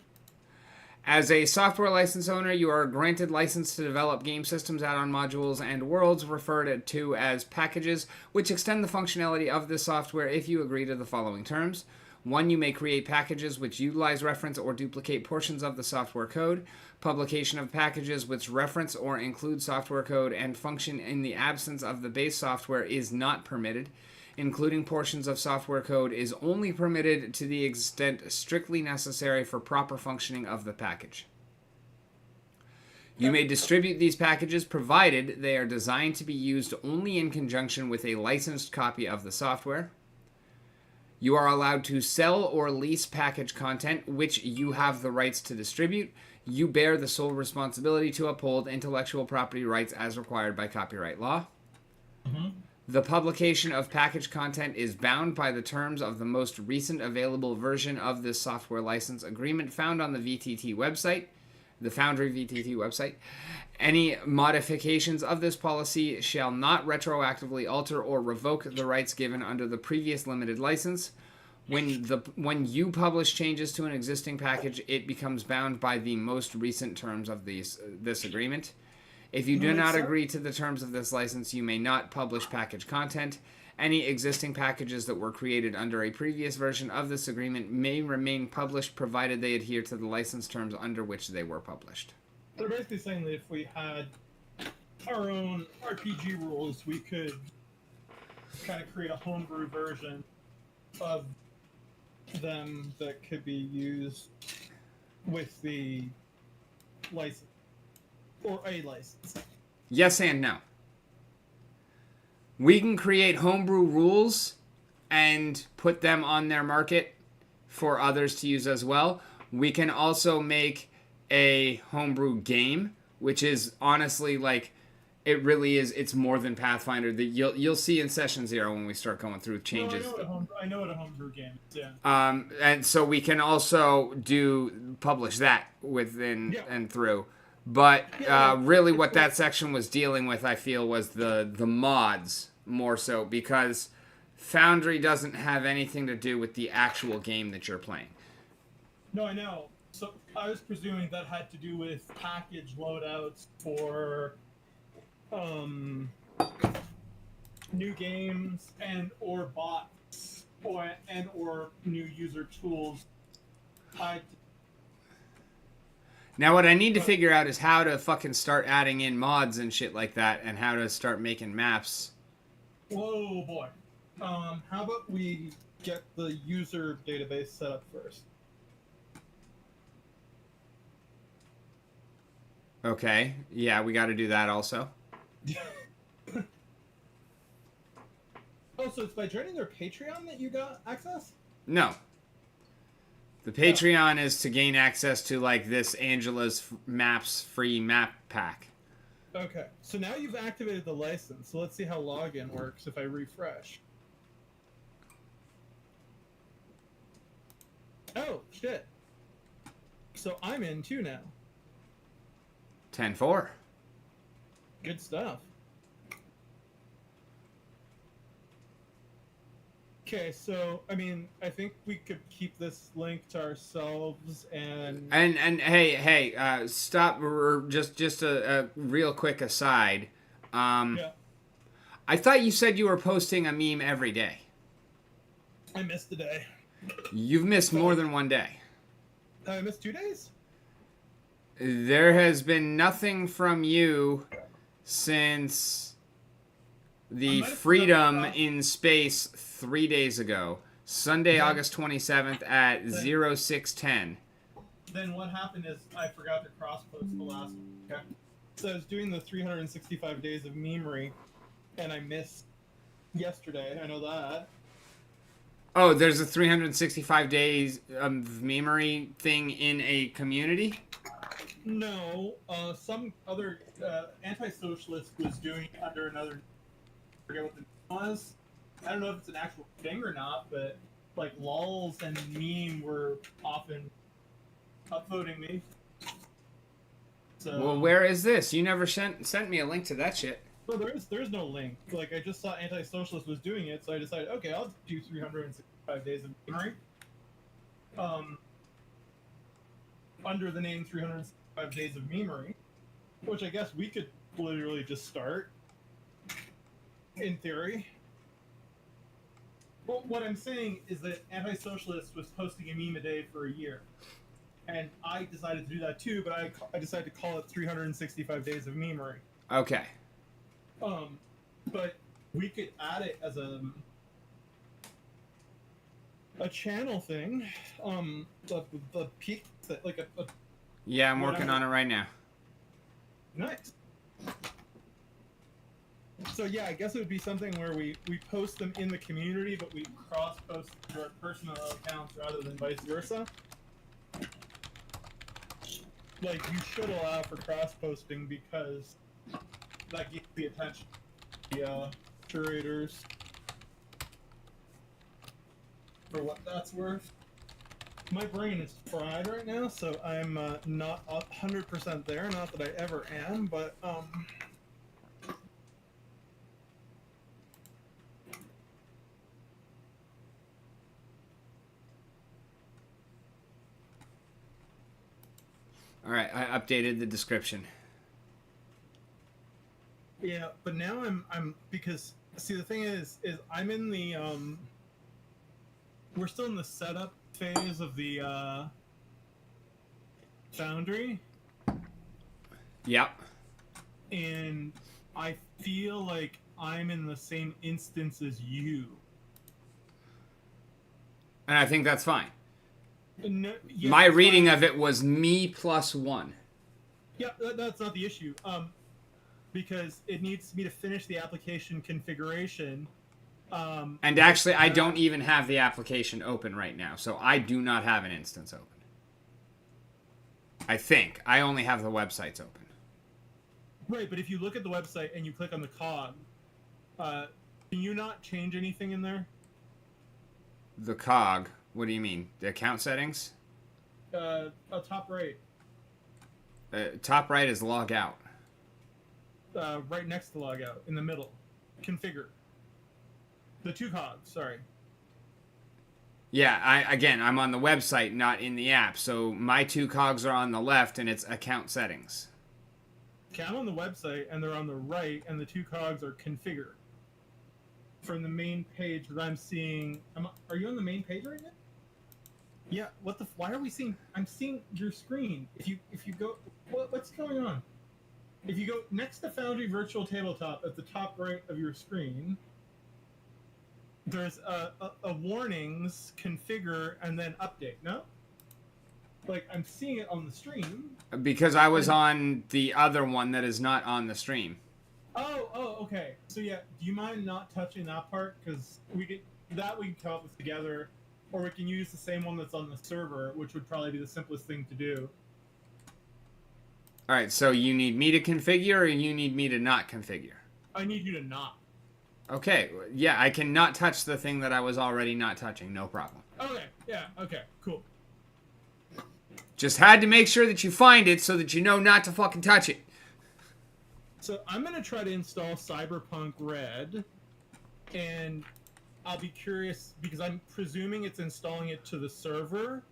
As a software license owner, you are granted license to develop game systems, add-on modules, and worlds referred to as packages, which extend the functionality of the software if you agree to the following terms. 1. You may create packages which utilize, reference, or duplicate portions of the software code. Publication of packages which reference or include software code and function in the absence of the base software is not permitted. Including portions of software code is only permitted to the extent strictly necessary for proper functioning of the package. You may distribute these packages provided they are designed to be used only in conjunction with a licensed copy of the software. You are allowed to sell or lease package content which you have the rights to distribute. You bear the sole responsibility to uphold intellectual property rights as required by copyright law. Mm-hmm. The publication of package content is bound by the terms of the most recent available version of this software license agreement found on the VTT website, the Foundry VTT website. Any modifications of this policy shall not retroactively alter or revoke the rights given under the previous limited license. When you publish changes to an existing package, it becomes bound by the most recent terms of this agreement. If you do not agree to the terms of this license, you may not publish package content. Any existing packages that were created under a previous version of this agreement may remain published provided they adhere to the license terms under which they were published. They're basically saying that if we had our own RPG rules, we could kind of create a homebrew version of them that could be used with the license. Or a license. Yes and no. We can create homebrew rules and put them on their market for others to use as well. We can also make a homebrew game, which is honestly like it really is. It's more than Pathfinder. That you'll see in Session 0 when we start going through changes. No, I know what a homebrew game is. Yeah. And so we can also publish that within and through. But really what that section was dealing with, I feel, was the mods more so, because Foundry doesn't have anything to do with the actual game that you're playing. No, I know. So I was presuming that had to do with package loadouts for new games and or bots or new user tools tied to. Now what I need to figure out is how to fucking start adding in mods and shit like that, and how to start making maps. Whoa, boy. How about we get the user database set up first? Okay, yeah, we got to do that also. Oh, so it's by joining their Patreon that you got access? No. The Patreon is to gain access to, like, this Angela's Maps free map pack. Okay, so now you've activated the license, so let's see how login works if I refresh. Oh, shit. So I'm in too now. 10-4. Good stuff. Okay, so, I mean, I think we could keep this link to ourselves and... And hey, stop. Or just a real quick aside. Yeah, I thought you said you were posting a meme every day. I missed a day. You've missed more than one day. I missed 2 days? There has been nothing from you since the might have Freedom forgotten. in Space 3 days ago. Sunday, Yeah. August 27th at 0610. Then what happened is I forgot to cross-post the last one. Okay. So I was doing the 365 days of memery, and I missed yesterday. I know that. Oh, there's a 365 days memory thing in a community? No, some other anti-socialist was doing it under another. I forget what the name was. I don't know if it's an actual thing or not, but like lols and meme were often upvoting me. So Well, where is this? You never sent me a link to that shit. well, there's no link. Like I just saw anti-socialist was doing it, so I decided, okay, I'll do 365 days of memory. Under the name 365 days of memery, which I guess we could literally just start. In theory. Well, what I'm saying is that anti-socialist was posting a meme a day for a year, and I decided to do that too. But I decided to call it 365 days of memery. Okay. But we could add it as a channel thing. The peak like a Yeah, I'm working on it right now. nice. So yeah, I guess it would be something where we post them in the community, but we cross-post to our personal accounts rather than vice versa. Like, you should allow for cross-posting because that gets the attention of the curators. For what that's worth. My brain is fried right now, so I'm not 100% there. Not that I ever am, but All right, I updated the description. yeah. But now I'm because see the thing is I'm in the we're still in the setup phase of the Foundry, Yep. and I feel like I'm in the same instance as you. And I think that's fine. No, yeah, My it's reading fine. of it was me plus one. Yeah, that's not the issue. Because it needs me to finish the application configuration. And actually, I don't even have the application open right now, so I do not have an instance open. I think. I only have the websites open. Right, but if you look at the website and you click on the cog, can you not change anything in there? The cog. What do you mean? The account settings? Top right. Top right is log out. Right next to logout, in the middle. Configure. The two cogs, sorry. Yeah, I'm on the website, not in the app, so my two cogs are on the left, and it's account settings. Okay, I'm on the website, and they're on the right, and the two cogs are configure. From the main page that I'm seeing... Are you on the main page right now? Yeah, what the... Why are we seeing... I'm seeing your screen. If you go... What's going on? If you go next to Foundry Virtual Tabletop at the top right of your screen, there's a warnings, configure, and then update, no? Like, I'm seeing it on the stream. Because I was on the other one that is not on the stream. Oh, okay. So yeah, do you mind not touching that part? Because we can come up with together, or we can use the same one that's on the server, which would probably be the simplest thing to do. Alright, so you need me to configure, or you need me to not configure? I need you to not. Okay, yeah, I can not touch the thing that I was already not touching, no problem. Okay, yeah, okay, cool. Just had to make sure that you find it so that you know not to fucking touch it. So I'm gonna try to install Cyberpunk Red, and I'll be curious because I'm presuming it's installing it to the server.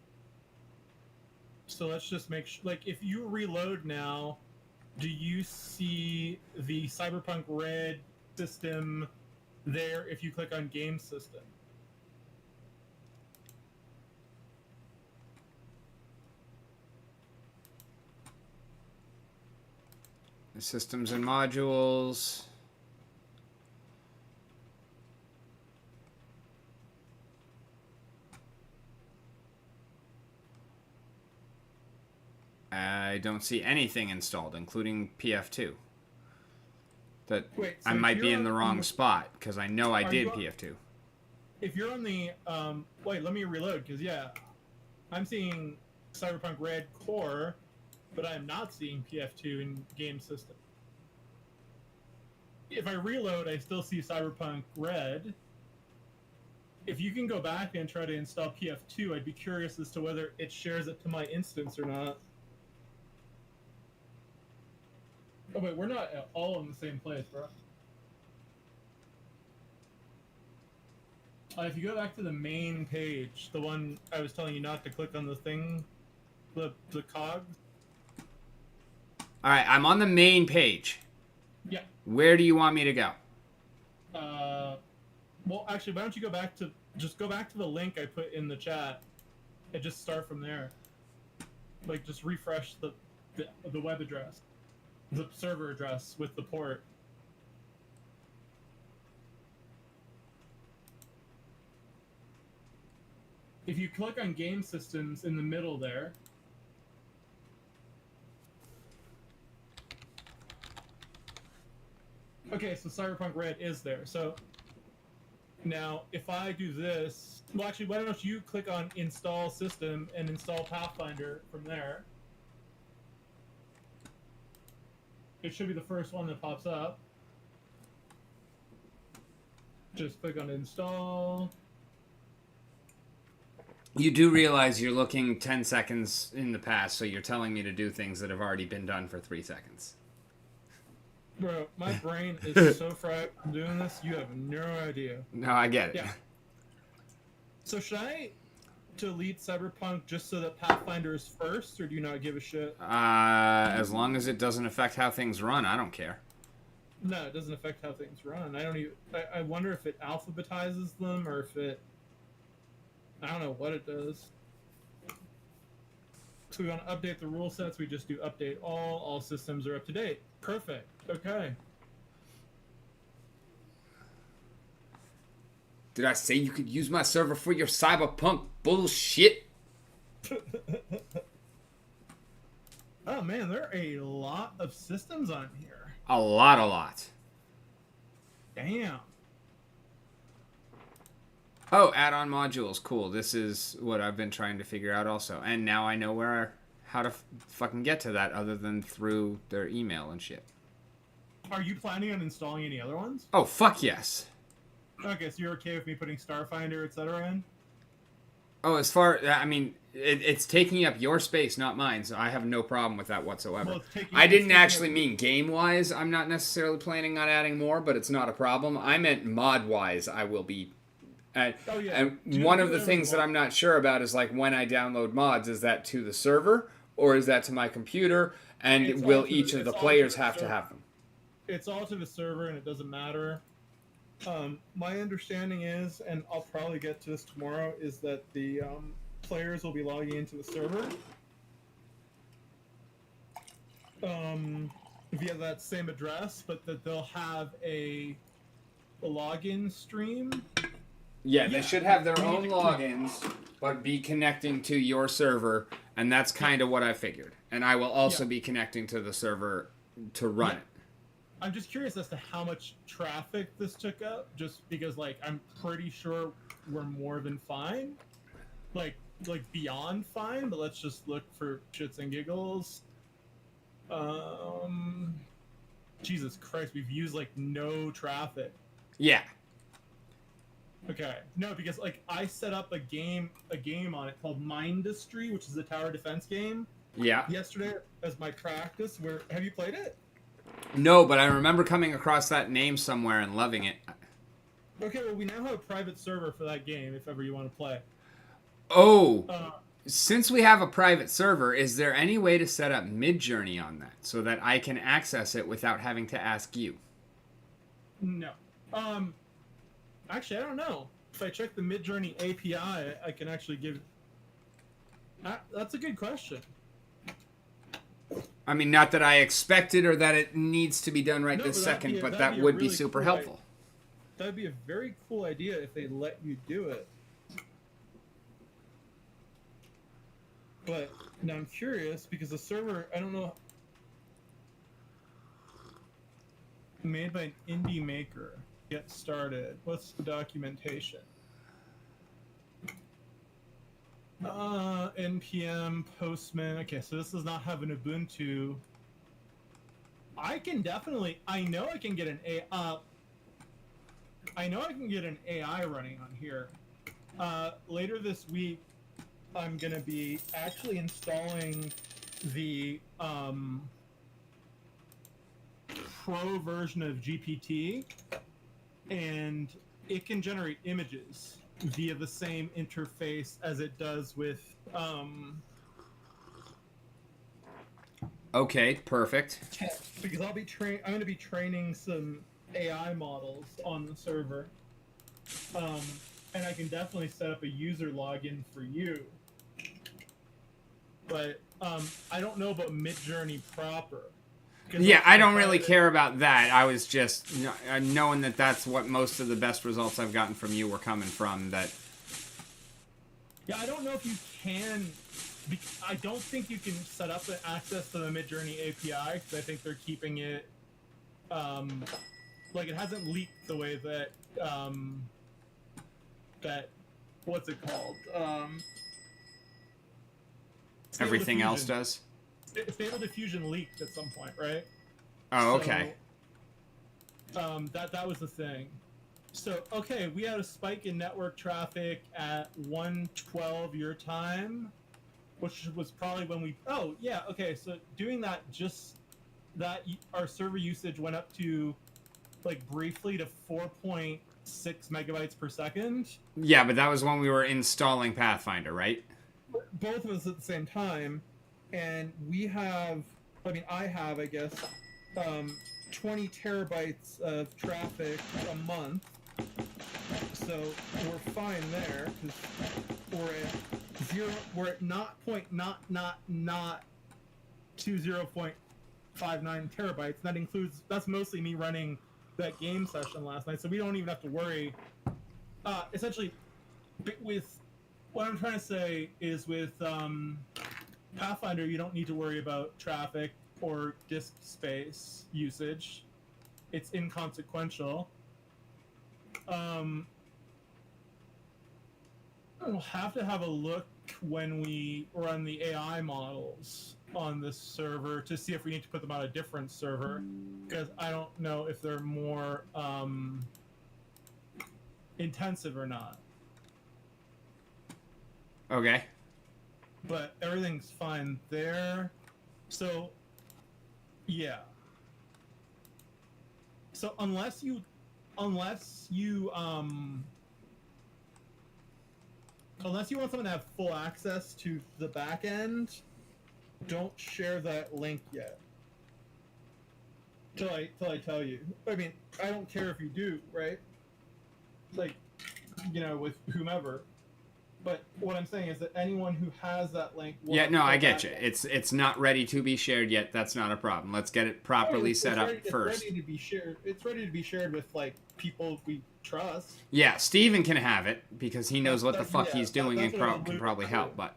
So let's just make sure. Like, if you reload now, do you see the Cyberpunk Red system there if you click on Game System? Systems and modules. I don't see anything installed, including PF2. That Wait, so I if might be you're in the on wrong the- spot because I know I Are did you on- PF2. If you're on the wait, let me reload because yeah, I'm seeing Cyberpunk Red Core, but I'm not seeing PF2 in Game System. If I reload, I still see Cyberpunk Red. If you can go back and try to install PF2, I'd be curious as to whether it shares it to my instance or not. Oh wait, we're not all in the same place, bro. If you go back to the main page, the one I was telling you not to click on the thing, the cogs. All right, I'm on the main page. Yeah. Where do you want me to go? Well, actually, why don't you go back to the link I put in the chat, and just start from there. Like, just refresh the web address, the server address with the port. If you click on Game Systems in the middle there, okay, so Cyberpunk Red is there. So now, if I do this, well, actually, why don't you click on Install System and install Pathfinder from there? It should be the first one that pops up. Just click on Install. You do realize you're looking 10 seconds in the past, so you're telling me to do things that have already been done for 3 seconds. Bro, my brain is so fried from doing this, you have no idea. No, I get it. Yeah. So should I delete Cyberpunk just so that Pathfinder is first, or do you not give a shit? As long as it doesn't affect how things run, I don't care. No, it doesn't affect how things run. I don't even. I wonder if it alphabetizes them or if it. I don't know what it does. So we want to update the rule sets. We just do update all. All systems are up to date. Perfect. Okay. Did I say you could use my server for your cyberpunk bullshit? Oh man, there are a lot of systems on here. A lot. Damn. Oh, add-on modules. Cool. This is what I've been trying to figure out also. And now I know how to fucking get to that other than through their email and shit. Are you planning on installing any other ones? Oh, fuck yes. Okay, so you're okay with me putting Starfinder, etc. in? Oh, it's taking up your space, not mine, so I have no problem with that whatsoever. Well, it's I didn't taking actually up- mean game-wise. I'm not necessarily planning on adding more, but it's not a problem. I meant mod-wise. I will be. And one of the things that I'm not sure about is like when I download mods, is that to the server or is that to my computer? And It's will all to each the- of the it's all players to the have to server. have them? It's all to the server and it doesn't matter. My understanding is, and I'll probably get to this tomorrow, is that the players will be logging into the server via that same address, but that they'll have a login stream. Yeah, they Yeah. should have their own logins, but be connecting to your server, and that's kind of what I figured. And I will also be connecting to the server to run it. I'm just curious as to how much traffic this took up, just because, like, I'm pretty sure we're more than fine. Like beyond fine, but let's just look for shits and giggles. Jesus Christ, we've used, like, no traffic. Yeah. Okay. No, because like I set up a game on it called Mindustry, which is a tower defense game, Yeah. yesterday as my practice. Where have you played it? No, but I remember coming across that name somewhere and loving it. Okay, well we now have a private server for that game if ever you want to play. Oh, Uh, since we have a private server, is there any way to set up Midjourney on that so that I can access it without having to ask you? no. Actually, I don't know. If I check the Midjourney API, I can actually give. That's a good question. I mean, not that I expect it or that it needs to be done right No, this but that'd second, be a- but that'd that be a would be really super cool helpful. That'd be a very cool idea if they let you do it. But now I'm curious because the server, I don't know, made by an indie maker. Get started. What's the documentation? NPM Postman. Okay, so this does not have an Ubuntu. I can definitely. I know I can get an AI. I know I can get an AI running on here. Later this week, I'm gonna be actually installing the pro version of GPT, and it can generate images via the same interface as it does with Okay, perfect. text. Because I'm going to be training some AI models on the server, and I can definitely set up a user login for you. But I don't know about Midjourney proper. Yeah, I don't really care about that. I was just knowing that that's what most of the best results I've gotten from you were coming from. That. Yeah, I don't know if you can. I don't think you can set up an access to the Midjourney API because I think they're keeping it, like it hasn't leaked the way that that what's it called? Stable Everything else Diffusion. does. Stable Diffusion leaked at some point, right? Oh, okay. So, that was the thing. So, okay, we had a spike in network traffic at 1:12 your time, which was probably when we. Oh, yeah. Okay, so doing that, just that our server usage went up to, like, briefly to 4.6 megabytes per second. Yeah, but that was when we were installing Pathfinder, right? Both of us at the same time, and we have. I mean, I have, I guess, 20 terabytes of traffic a month. So we're fine there because we're at not 20.59 terabytes. That includes, that's mostly me running that game session last night, so we don't even have to worry. Essentially, with what I'm trying to say is with Pathfinder, you don't need to worry about traffic or disk space usage. It's inconsequential. We'll have to have a look when we run the AI models on this server to see if we need to put them on a different server, because I don't know if they're more intensive or not. Okay. But everything's fine there. So, yeah. So unless you want someone to have full access to the back end, don't share that link yet. Till I tell you. I mean, I don't care if you do, right? Like, with whomever. But what I'm saying is that anyone who has that link will Yeah, no, I get back you. end. It's not ready to be shared yet. That's not a problem. Let's get it properly set up first. It's ready to be shared. It's ready to be shared with like people we trust. Yeah, Steven can have it because he knows what the fuck Yeah, he's doing and that's what I'm can probably alluding help, to.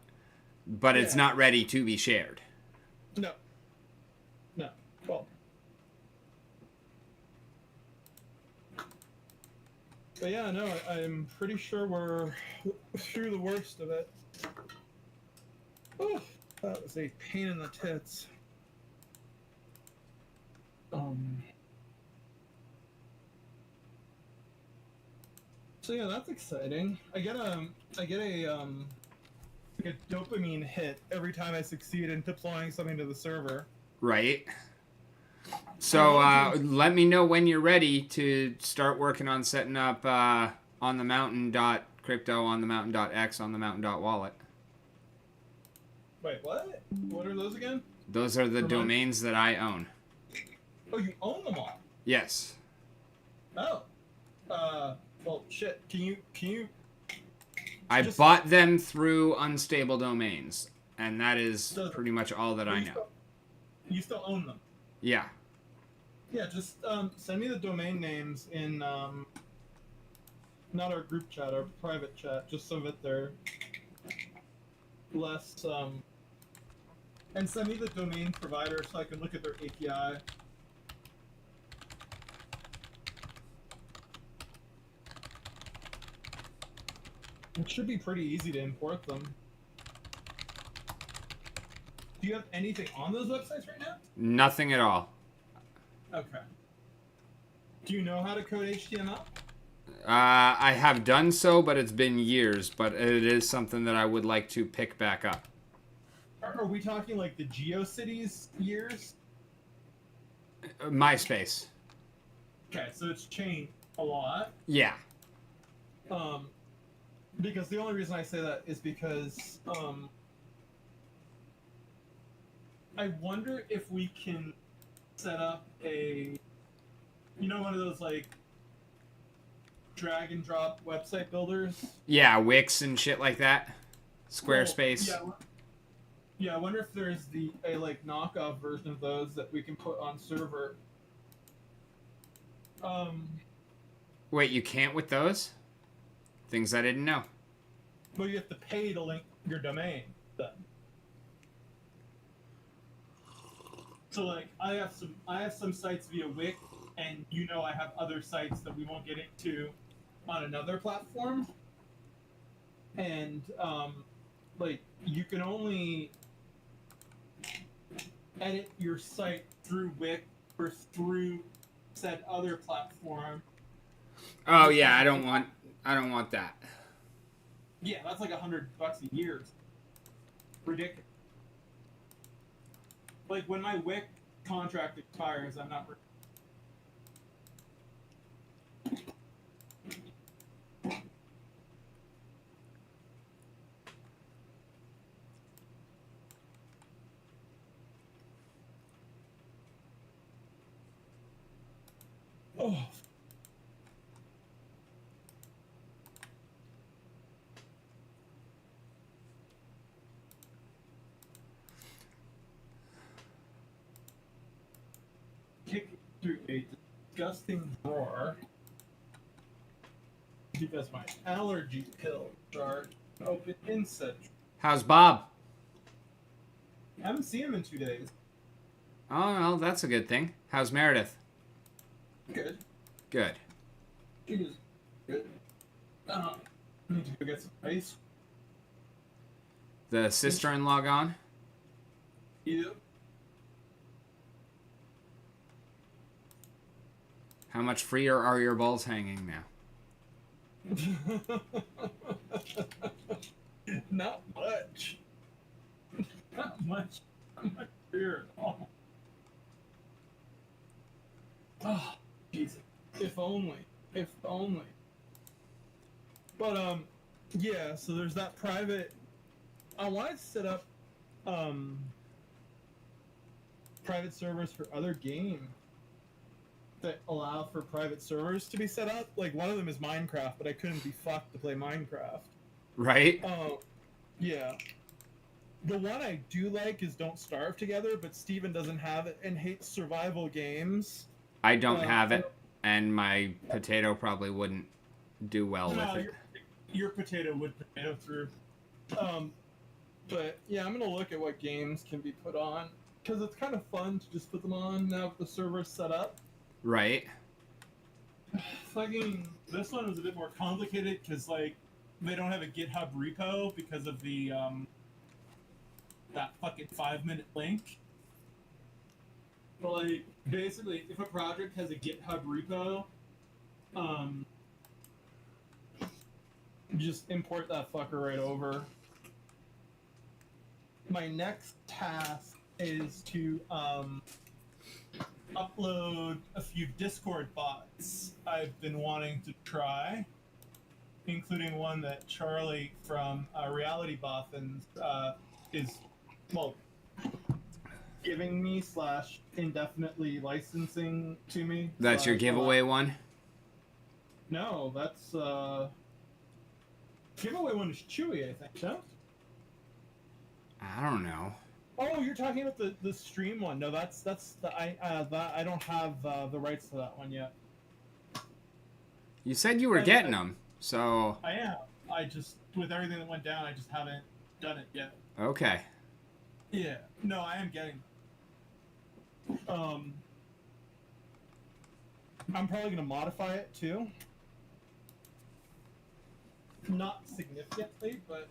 but it's Yeah. not ready to be shared. No. Well. But yeah, no, I'm pretty sure we're through the worst of it. Oh, that was a pain in the tits. So yeah, that's exciting. I get a like a dopamine hit every time I succeed in deploying something to the server. Right. So let me know when you're ready to start working on setting up on the mountain.crypto, on the mountain.x, on the mountain.wallet. Wait, what? What are those again? Those are the domains that I own. Oh, you own them all? Yes. Oh. Well, shit. Can you? I bought them through unstable domains, and that is pretty much all that I know. You still own them? Yeah. Yeah, just send me the domain names in not our group chat, our private chat, just so that they're less and send me the domain provider so I can look at their API. It should be pretty easy to import them. Do you have anything on those websites right now? Nothing at all. Okay. Do you know how to code HTML? I have done so, but it's been years. But it is something that I would like to pick back up. Are we talking like the GeoCities years? MySpace. Okay, so it's changed a lot. Yeah. Because the only reason I say that is because I wonder if we can set up a, one of those like drag and drop website builders. Yeah, Wix and shit like that. Squarespace. Well, yeah, I wonder if there's a like knockoff version of those that we can put on server. Wait, you can't with those? Things I didn't know. Well, you have to pay to link your domain then. So like I have some sites via Wix, and I have other sites that we won't get into on another platform. And like you can only edit your site through Wix or through said other platform. Oh yeah, I don't want that. Yeah, that's like $100 a year. Ridiculous. Like when my Wix contract expires, I'm not. Oh. Kick through a disgusting drawer because my allergy pills are open insect. How's Bob? I haven't seen him in 2 days. Oh, well, that's a good thing. How's Meredith? Good. Good. She is good. I need to go get some ice. The sister-in-law gone? Yeah. How much freer are your balls hanging now? Not much. Not much. Not much fear at all. Oh, Jesus. If only. If only. But, yeah, so there's that private... I want to set up, private servers for other games that allow for private servers to be set up. Like, one of them is Minecraft, but I couldn't be fucked to play Minecraft. Right? Yeah. The one I do like is Don't Starve Together, but Steven doesn't have it and hates survival games. I don't have it, and my potato probably wouldn't do well with it. Your potato would potato through. But, yeah, I'm going to look at what games can be put on, because it's kind of fun to just put them on now that the server's set up. Right. Fucking, this one was a bit more complicated, because, like, they don't have a GitHub repo because of the, that fucking 5-minute link. But, like, basically, if a project has a GitHub repo, Just import that fucker right over. My next task is to upload a few Discord bots I've been wanting to try, including one that Charlie from Reality Boffins is, well, giving me / indefinitely licensing to me. That's your giveaway one? No, that's giveaway one is Chewy, I think. No? I don't know. Oh, you're talking about the stream one. No, that's the I don't have the rights to that one yet. You said you were getting them, so... I am. I just, with everything that went down, I just haven't done it yet. Okay. Yeah. No, I am getting them. I'm probably going to modify it, too. Not significantly, but...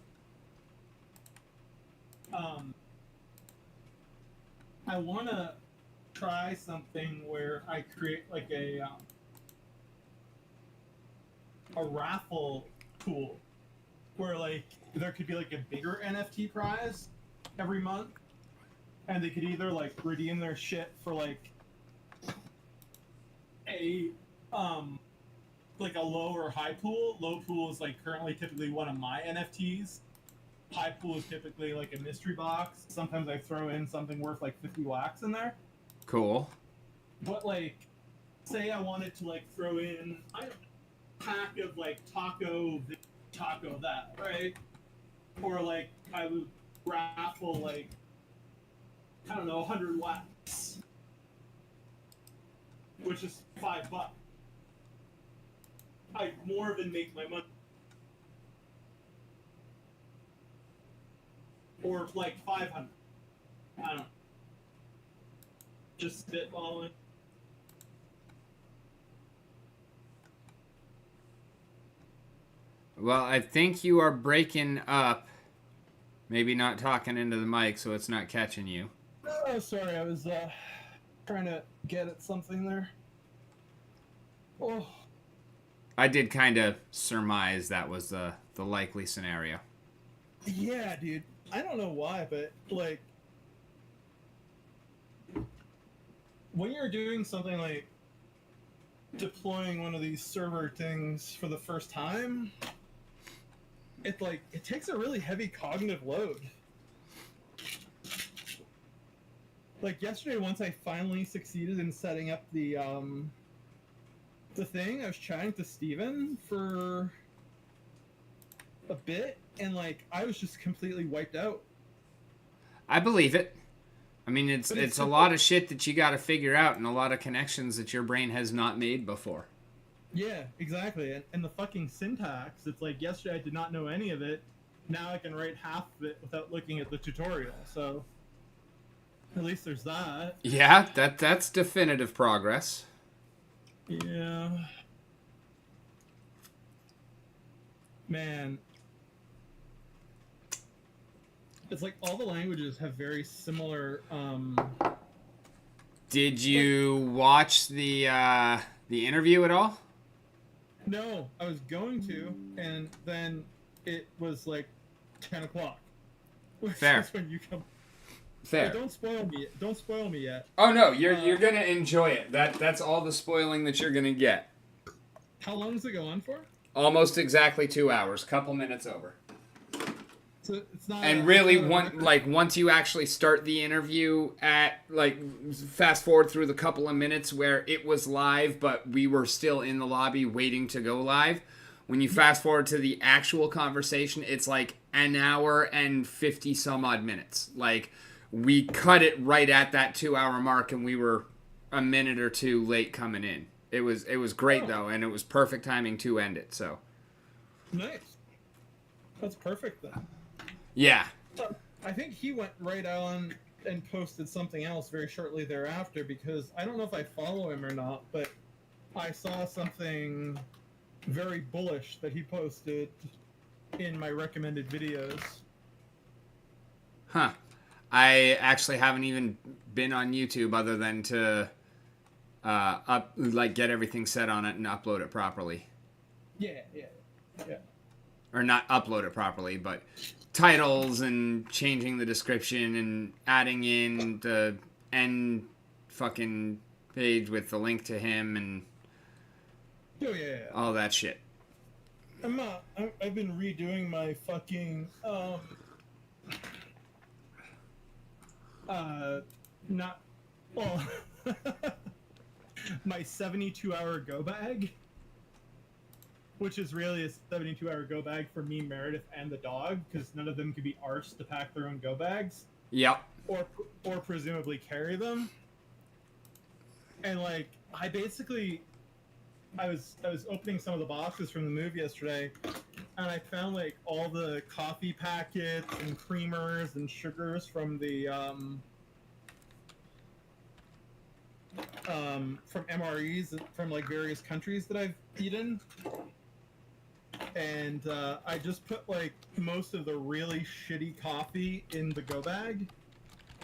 I want to try something where I create, like, a raffle pool where, like, there could be, like, a bigger NFT prize every month, and they could either, like, redeem their shit for, like, a low or high pool. Low pool is, like, currently typically one of my NFTs. High pool is typically, like, a mystery box. Sometimes I throw in something worth, like, 50 wax in there. Cool. But, like, say I wanted to, like, throw in, I don't know, pack of, like, taco that, right? Or, like, I would raffle, like, I don't know, 100 wax, which is $5. I'd more than make my money. Or, like, 500. I don't know. Just spitballing. Well, I think you are breaking up. Maybe not talking into the mic so it's not catching you. Oh, sorry, I was trying to get at something there. Oh. I did kind of surmise that was the likely scenario. Yeah, dude. I don't know why, but, like, when you're doing something like deploying one of these server things for the first time, it takes a really heavy cognitive load. Like yesterday, once I finally succeeded in setting up the thing, I was chatting to Steven for a bit, and like I was just completely wiped out. I believe it. I mean, it's a lot of shit that you got to figure out and a lot of connections that your brain has not made before. Yeah, exactly. And the fucking syntax, it's like yesterday I did not know any of it. Now I can write half of it without looking at the tutorial. So at least there's that. Yeah, that's definitive progress. Yeah. Man. It's like all the languages have very similar Did you watch the interview at all? No, I was going to, and then it was like 10 o'clock. Fair. That's when you come. Fair. Hey, don't spoil me yet. Oh no, you're gonna enjoy it. That's all the spoiling that you're gonna get. How long does it go on for? Almost exactly 2 hours, couple minutes over. So it's not. And really, once you actually start the interview at fast forward through the couple of minutes where it was live, but we were still in the lobby waiting to go live. When you fast forward to the actual conversation, it's like an hour and 50 some odd minutes. Like we cut it right at that 2 hour mark, and we were a minute or two late coming in. It was great though, and it was perfect timing to end it. So nice. That's perfect then. Yeah. I think he went right on and posted something else very shortly thereafter, because I don't know if I follow him or not, but I saw something very bullish that he posted in my recommended videos. Huh. I actually haven't even been on YouTube other than to get everything set on it and upload it properly. Yeah. or not upload it properly, but titles and changing the description and adding in the end fucking page with the link to him and Oh yeah. all that shit. I've been redoing my fucking not well my 72-hour go bag, which is really a 72-hour go bag for me, Meredith, and the dog, because none of them could be arsed to pack their own go bags. Yep. Or presumably carry them. And like I was opening some of the boxes from the move yesterday, and I found like all the coffee packets and creamers and sugars from the from MREs from like various countries that I've eaten, and I just put like most of the really shitty coffee in the go bag,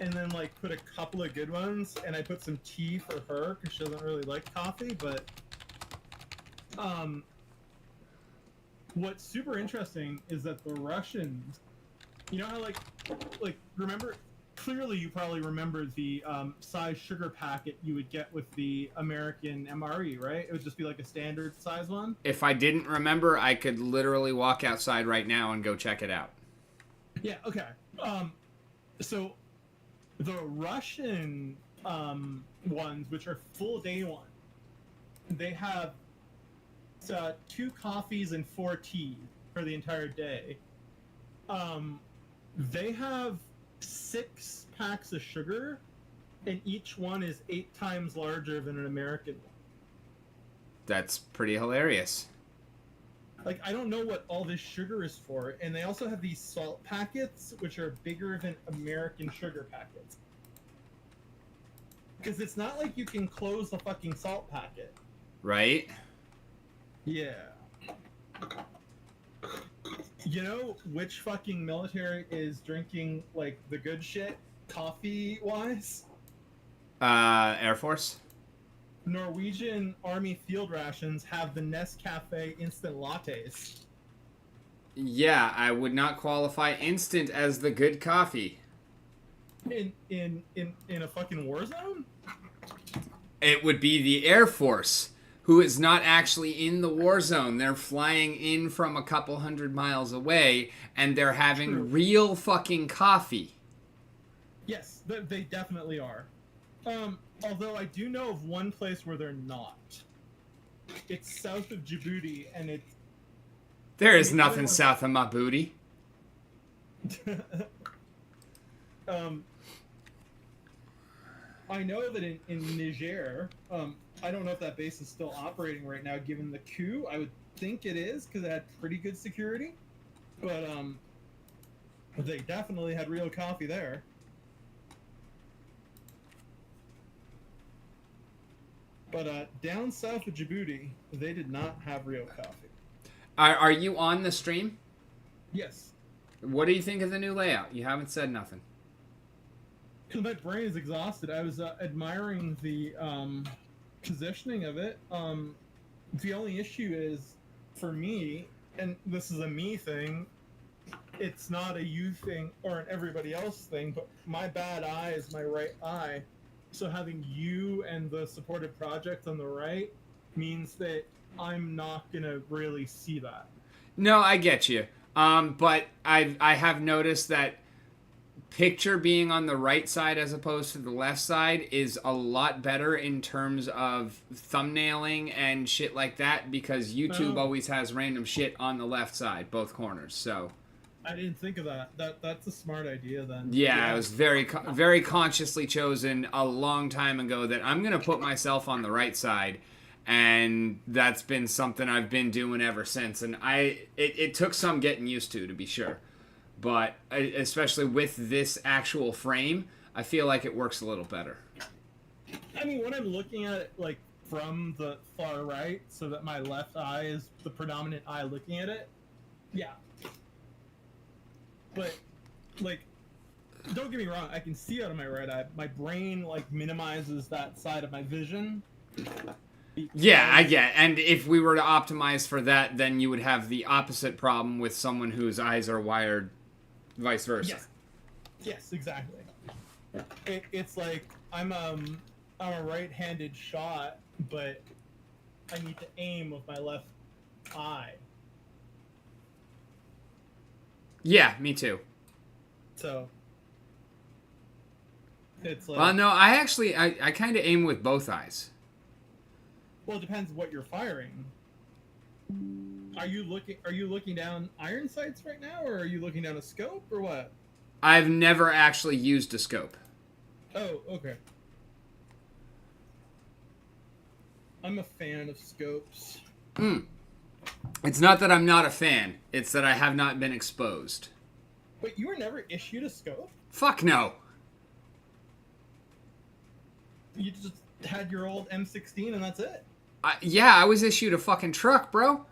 and then like put a couple of good ones, and I put some tea for her because she doesn't really like coffee, but what's super interesting is that the Russians, you know how like remember, clearly you probably remember the size sugar packet you would get with the American MRE, right? It would just be like a standard size one. If I didn't remember, I could literally walk outside right now and go check it out. Yeah, okay. So the Russian ones, which are full day one, they have 2 coffees and 4 teas for the entire day. They have 6 packs of sugar, and each one is 8 times larger than an American one. That's pretty hilarious. Like, I don't know what all this sugar is for, and they also have these salt packets, which are bigger than American sugar packets. Because it's not like you can close the fucking salt packet. Right? Yeah. You know which fucking military is drinking, like, the good shit, coffee-wise? Air Force? Norwegian Army field rations have the Nescafe instant lattes. Yeah, I would not qualify instant as the good coffee. In a fucking war zone? It would be the Air Force, who is not actually in the war zone. They're flying in from a couple hundred miles away, and they're having True. real fucking coffee. Yes, they definitely are. Although I do know of one place where they're not. It's south of Djibouti, and it's... There is nothing south of my booty. I know that in Niger, I don't know if that base is still operating right now, given the coup. I would think it is, because it had pretty good security. But, they definitely had real coffee there. But, down south of Djibouti, they did not have real coffee. Are you on the stream? Yes. What do you think of the new layout? You haven't said nothing. Because my brain is exhausted. I was admiring the positioning of it. The only issue is, for me, and this is a me thing, it's not a you thing or an everybody else thing, but my bad eye is my right eye. So having you and the supported project on the right means that I'm not going to really see that. No, I get you. But I have noticed that picture being on the right side as opposed to the left side is a lot better in terms of thumbnailing and shit like that, because YouTube always has random shit on the left side, both corners. So I didn't think of that. That's a smart idea then. yeah, it was very consciously chosen a long time ago that I'm going to put myself on the right side, and that's been something I've been doing ever since. And it took some getting used to be sure. But especially with this actual frame, I feel like it works a little better. I mean, when I'm looking at it, like, from the far right, so that my left eye is the predominant eye looking at it, yeah. But, like, don't get me wrong, I can see out of my right eye. My brain, like, minimizes that side of my vision Yeah, I get. And if we were to optimize for that, then you would have the opposite problem with someone whose eyes are wired, vice versa. Yes, exactly. It's like I'm a right-handed shot, but I need to aim with my left eye. Yeah, me too. So it's like, Well, no, I kind of aim with both eyes. well, it depends what you're firing. Are you looking down iron sights right now, or are you looking down a scope, or what? I've never actually used a scope. Oh, okay. I'm a fan of scopes. It's not that I'm not a fan. It's that I have not been exposed. Wait, you were never issued a scope? Fuck no. You just had your old M16 and that's it? Yeah, I was issued a fucking truck, bro.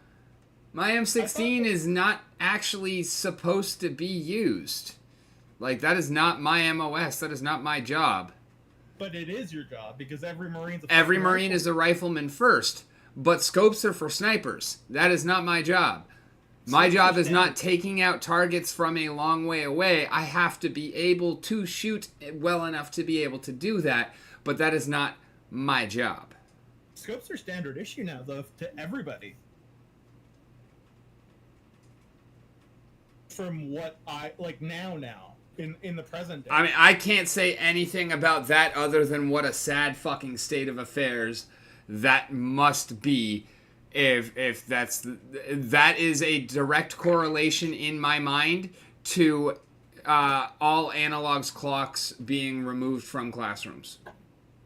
My M16 is not actually supposed to be used. Like, that is not my MOS. That is not my job. But it is your job, because every Marine's a Every fucking Marine rifle. is a rifleman first. But scopes are for snipers. That is not my job. My Scopes job are is not standard. taking out targets from a long way away. I have to be able to shoot well enough to be able to do that. But that is not my job. Scopes are standard issue now, though, to everybody. From what I, like, now, in the present day. I mean, I can't say anything about that other than what a sad fucking state of affairs that must be. If that is a direct correlation in my mind to all analogs clocks being removed from classrooms.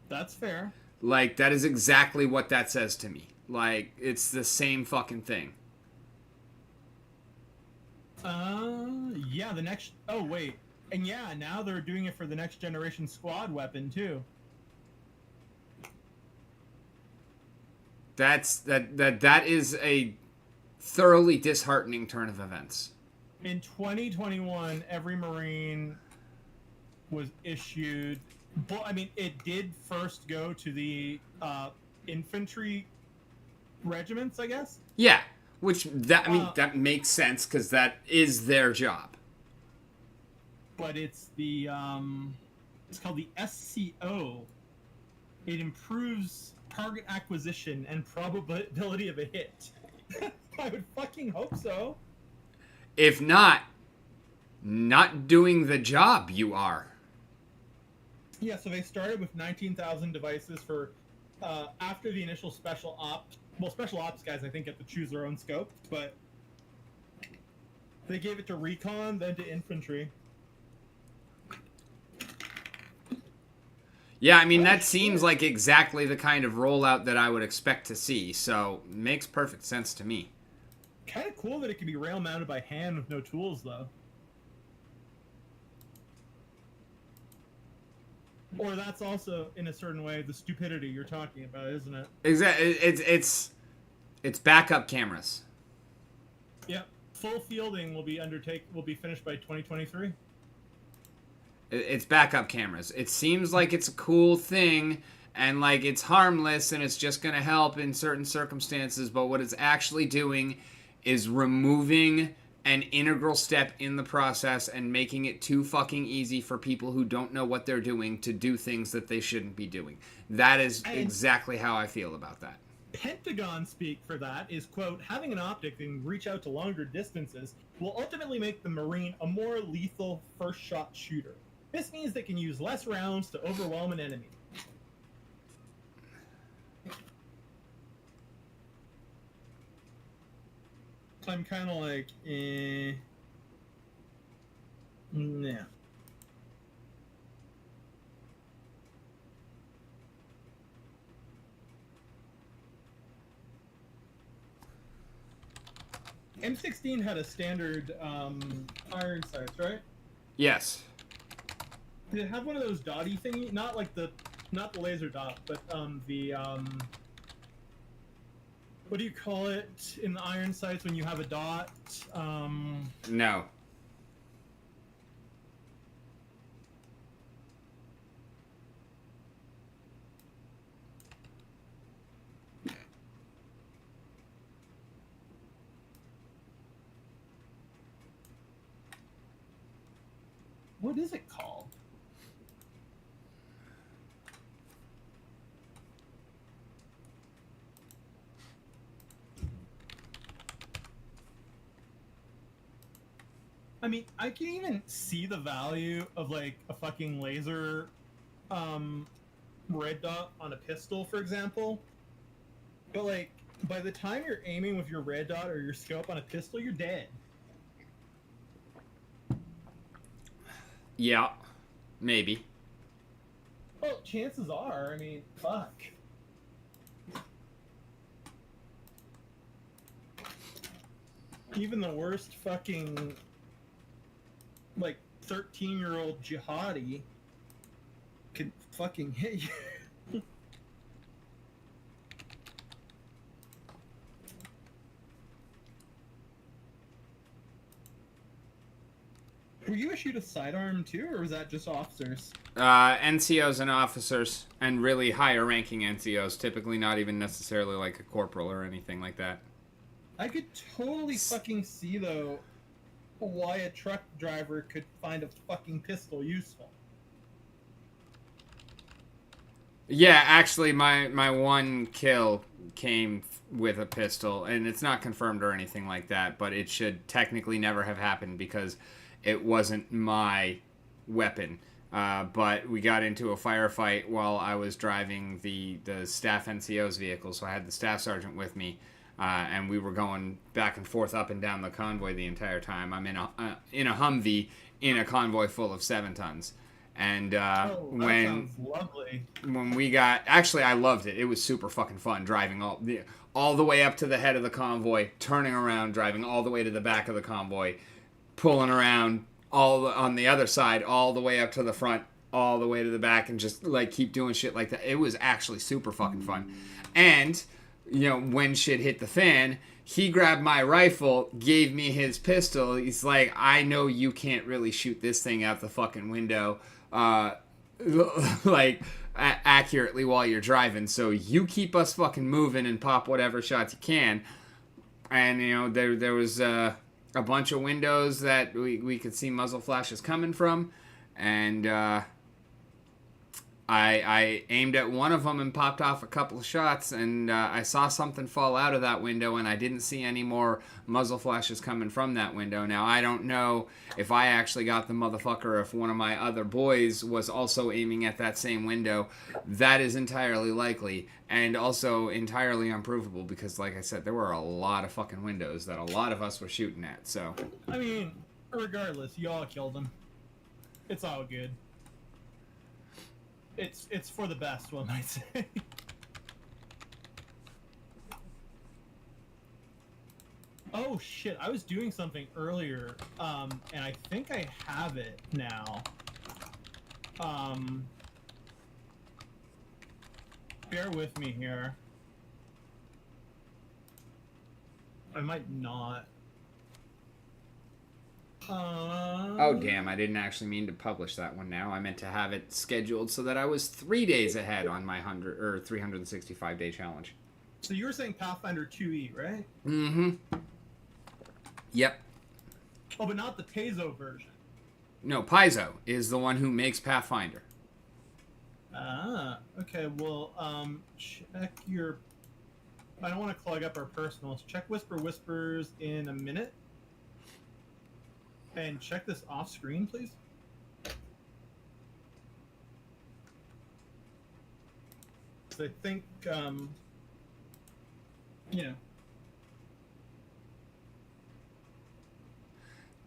That's fair. Like, that is exactly what that says to me. Like, it's the same fucking thing. Yeah, the next... Oh, wait. And yeah, now they're doing it for the next generation squad weapon, too. That is a thoroughly disheartening turn of events. In 2021, every Marine was issued... Well, I mean, it did first go to the infantry regiments, I guess? Yeah, which that makes sense because that is their job. But it's the it's called the SCO. It improves target acquisition and probability of a hit. I would fucking hope so. If not doing the job you are. Yeah, so they started with 19,000 devices for after the initial special ops. Well, special ops guys, I think, get to choose their own scope, but they gave it to recon, then to infantry. Yeah, I mean, that seems like exactly the kind of rollout that I would expect to see, so makes perfect sense to me. Kind of cool that it can be rail mounted by hand with no tools, though. Or that's also, in a certain way, the stupidity you're talking about, isn't it? Exactly. It's backup cameras. Yep. Full fielding will be finished by 2023. It's backup cameras. It seems like it's a cool thing and like it's harmless and it's just going to help in certain circumstances, but what it's actually doing is removing an integral step in the process and making it too fucking easy for people who don't know what they're doing to do things that they shouldn't be doing. That is exactly how I feel about that. Pentagon speak for that is, quote, having an optic that can reach out to longer distances will ultimately make the Marine a more lethal first shot shooter. This means they can use less rounds to overwhelm an enemy. I'm kind of like, nah. M16 had a standard iron sights, right? Yes. Did it have one of those dotty thingy? Not the laser dot, but the what do you call it in the iron sights when you have a dot? No. What is it called? I mean, I can even see the value of like a fucking laser red dot on a pistol, for example. But like, by the time you're aiming with your red dot or your scope on a pistol, you're dead. Yeah, maybe. Well, chances are, I mean, fuck. Even the worst fucking, like, 13-year-old jihadi can fucking hit you. Were you issued a sidearm too, or was that just officers? NCOs and officers, and really higher ranking NCOs, typically not even necessarily like a corporal or anything like that. I could totally fucking see, though, why a truck driver could find a fucking pistol useful. Yeah, actually, my one kill came with a pistol, and it's not confirmed or anything like that, but it should technically never have happened because it wasn't my weapon. But we got into a firefight while I was driving the staff NCO's vehicle, so I had the staff sergeant with me, and we were going back and forth up and down the convoy the entire time. I'm in a Humvee in a convoy full of 7 tons. And sounds lovely. when we got, actually, I loved it. It was super fucking fun driving all the way up to the head of the convoy, turning around, driving all the way to the back of the convoy, pulling around all on the other side, all the way up to the front, all the way to the back, and just like keep doing shit like that. It was actually super fucking fun. And you know, when shit hit the fan, he grabbed my rifle, gave me his pistol. He's like, I know you can't really shoot this thing out the fucking window, like accurately while you're driving. So you keep us fucking moving and pop whatever shots you can. And you know, there was a bunch of windows that we could see muzzle flashes coming from, and I aimed at one of them and popped off a couple of shots, and I saw something fall out of that window, and I didn't see any more muzzle flashes coming from that window. Now, I don't know if I actually got the motherfucker or if one of my other boys was also aiming at that same window. That is entirely likely, and also entirely unprovable, because, like I said, there were a lot of fucking windows that a lot of us were shooting at, so... I mean, regardless, y'all killed him. It's all good. It's for the best, one might say. Oh shit, I was doing something earlier, and I think I have it now. Bear with me here. I might not. Oh, damn, I didn't actually mean to publish that one now. I meant to have it scheduled so that I was 3 days ahead on my 365-day challenge. So you were saying Pathfinder 2E, right? Mm-hmm. Yep. Oh, but not the Paizo version. No, Paizo is the one who makes Pathfinder. Ah, okay, well, check your... I don't want to clog up our personals. Check Whisper Whispers in a minute. And check this off screen, please. So I think, you know.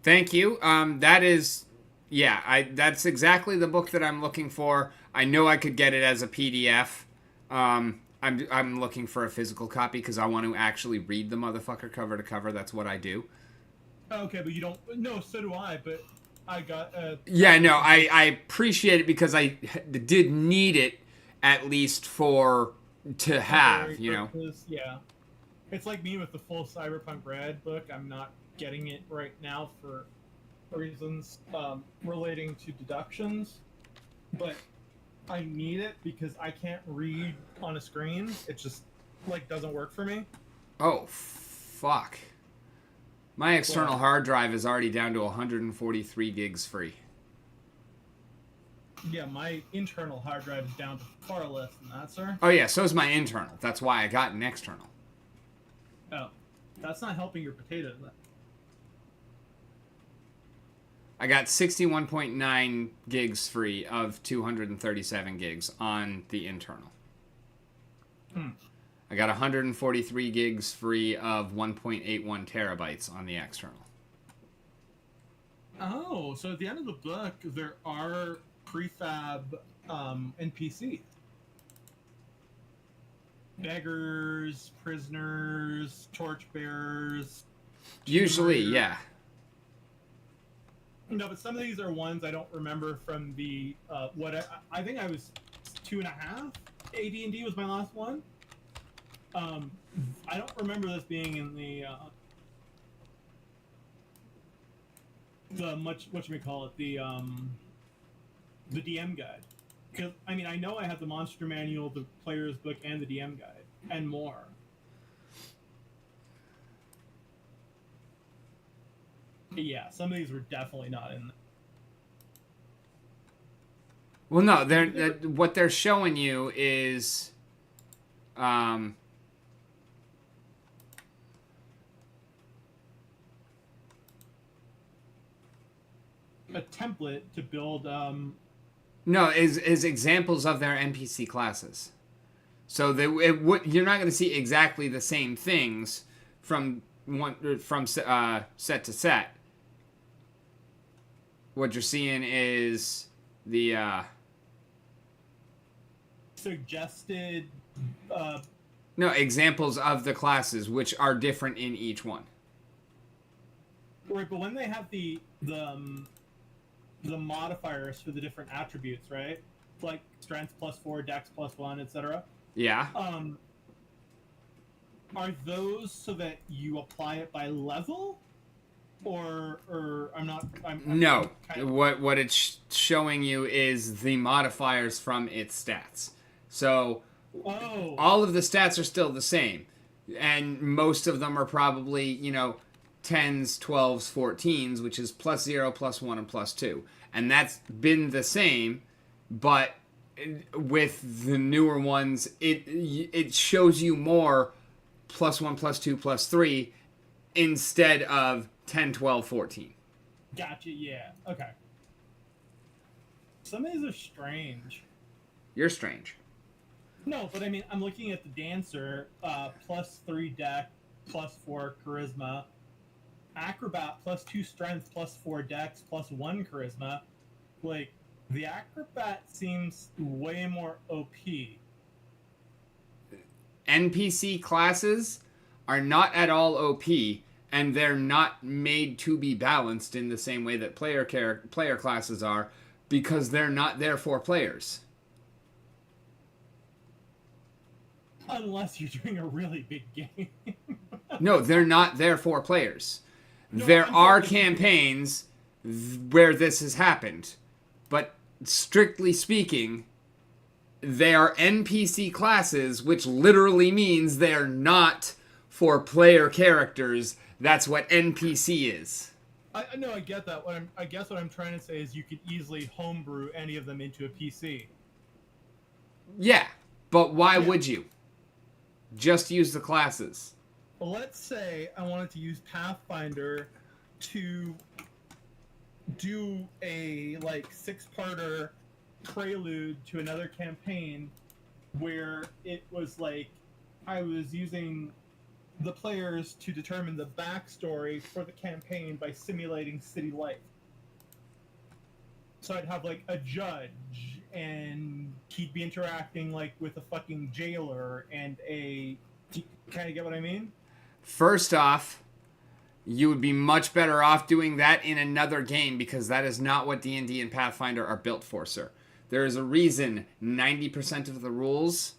Thank you. That is, yeah, that's exactly the book that I'm looking for. I know I could get it as a PDF. I'm looking for a physical copy because I want to actually read the motherfucker cover to cover. That's what I do. Okay, but you don't... No, so do I, but I got... Yeah, no, I appreciate it because I did need it at least to have, you know. Yeah. It's like me with the full Cyberpunk Red book. I'm not getting it right now for reasons relating to deductions, but I need it because I can't read on a screen. It just, like, doesn't work for me. Oh, fuck. My external hard drive is already down to 143 gigs free. Yeah, my internal hard drive is down to far less than that, sir. Oh yeah, so is my internal. That's why I got an external. Oh, that's not helping your potatoes. I got 61.9 gigs free of 237 gigs on the internal. I got 143 gigs free of 1.81 terabytes on the external. Oh, so at the end of the book, there are prefab NPCs. Beggars, prisoners, torchbearers. Usually, yeah. No, but some of these are ones I don't remember from the I think I was 2.5. AD&D was my last one. I don't remember this being in the DM guide. Because I mean, I know I have the monster manual, the player's book, and the DM guide, and more. But yeah, some of these were definitely not in. Well, no, what they're showing you is, a template to build. No, is examples of their NPC classes. So you're not going to see exactly the same things from set to set. What you're seeing is the suggested. No, examples of the classes, which are different in each one. Right, but when they have the modifiers for the different attributes, right? Like strength +4, dex +1, etc. Yeah. Are those so that you apply it by level, or I'm not? No. What it's showing you is the modifiers from its stats. So all of the stats are still the same, and most of them are probably 10s, 12s, 14s, which is +0, +1, and +2. And that's been the same, but with the newer ones, it shows you more +1, +2, +3 instead of 10, 12, 14. Gotcha, yeah. Okay. Some of these are strange. You're strange. No, but I mean, I'm looking at the dancer, +3 dex, +4 charisma. Acrobat +2 strength, +4 dex, +1 charisma. Like, the acrobat seems way more OP. NPC classes are not at all OP, and they're not made to be balanced in the same way that player classes are, because they're not there for players. Unless you're doing a really big game. No, they're not there for players. No, there I'm are saying- campaigns where this has happened, but strictly speaking, they are NPC classes, which literally means they're not for player characters. That's what NPC is. I know, I get that. I guess what I'm trying to say is you could easily homebrew any of them into a PC. Yeah, but why would you? Just use the classes. Well, let's say I wanted to use Pathfinder to do a 6-parter prelude to another campaign where it was like I was using the players to determine the backstory for the campaign by simulating city life. So I'd have a judge, and he'd be interacting with a fucking jailer and a... Do you kind of get what I mean? First off, you would be much better off doing that in another game, because that is not what D&D and Pathfinder are built for, sir. There is a reason 90% of the rules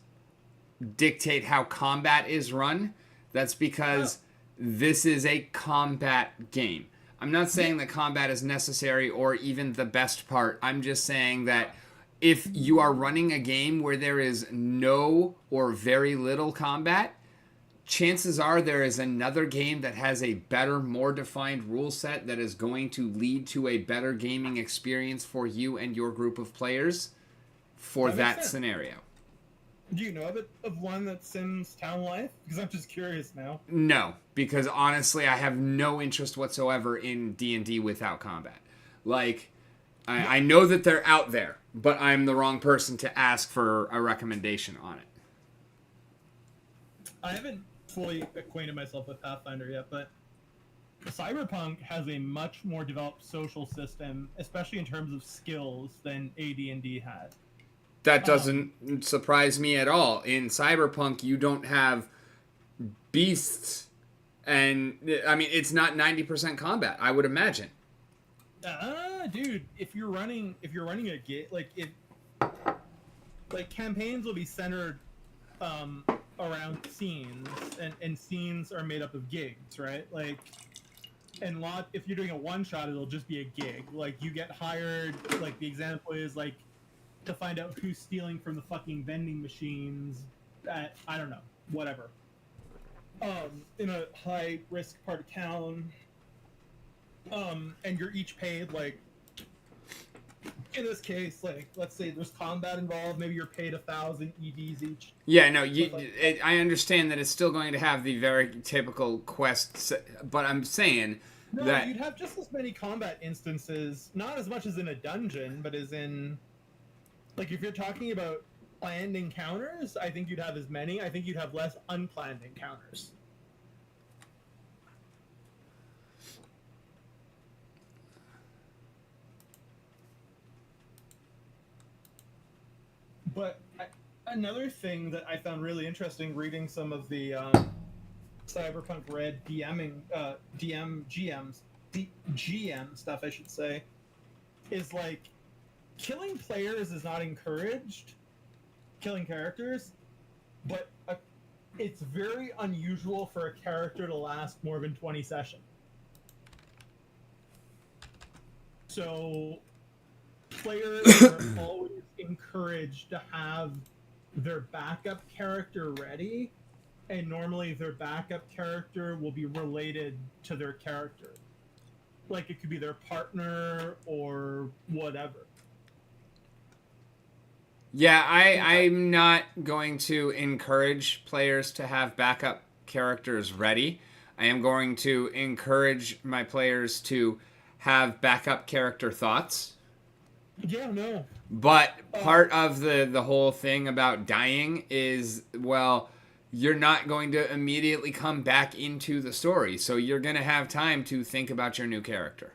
dictate how combat is run. That's because this is a combat game. I'm not saying that combat is necessary or even the best part. I'm just saying that if you are running a game where there is no or very little combat, chances are there is another game that has a better, more defined rule set that is going to lead to a better gaming experience for you and your group of players for That makes that sense. scenario. Do you know of one that sims town life? Because I'm just curious now. No, because honestly, I have no interest whatsoever in D&D without combat. Like, I know that they're out there, but I'm the wrong person to ask for a recommendation on it. I haven't fully acquainted myself with Pathfinder yet, but Cyberpunk has a much more developed social system, especially in terms of skills, than AD&D had. That doesn't surprise me at all. In Cyberpunk, you don't have beasts, and I mean, it's not 90% combat, I would imagine. Dude, if you're running a game, like campaigns will be centered around scenes, and scenes are made up of gigs, right? Like, and if you're doing a one shot, it'll just be a gig. Like, you get hired. Like, the example is like to find out who's stealing from the fucking vending machines at, I don't know, whatever, in a high risk part of town. And you're each paid, like, in this case, like, let's say there's combat involved, maybe you're paid 1,000 EVs each. Yeah, no, I understand that it's still going to have the very typical quests, but I'm saying No, that... you'd have just as many combat instances, not as much as in a dungeon, but as in, like, if you're talking about planned encounters, I think you'd have as many. I think you'd have less unplanned encounters. But another thing that I found really interesting reading some of the Cyberpunk Red GM stuff, I should say, is like killing players is not encouraged, killing characters, but it's very unusual for a character to last more than 20 sessions. So players are always encouraged to have their backup character ready, and normally their backup character will be related to their character. Like, it could be their partner or whatever. Yeah, I'm not going to encourage players to have backup characters ready. I am going to encourage my players to have backup character thoughts. Yeah, no. But part of the whole thing about dying is, well, you're not going to immediately come back into the story, so you're going to have time to think about your new character.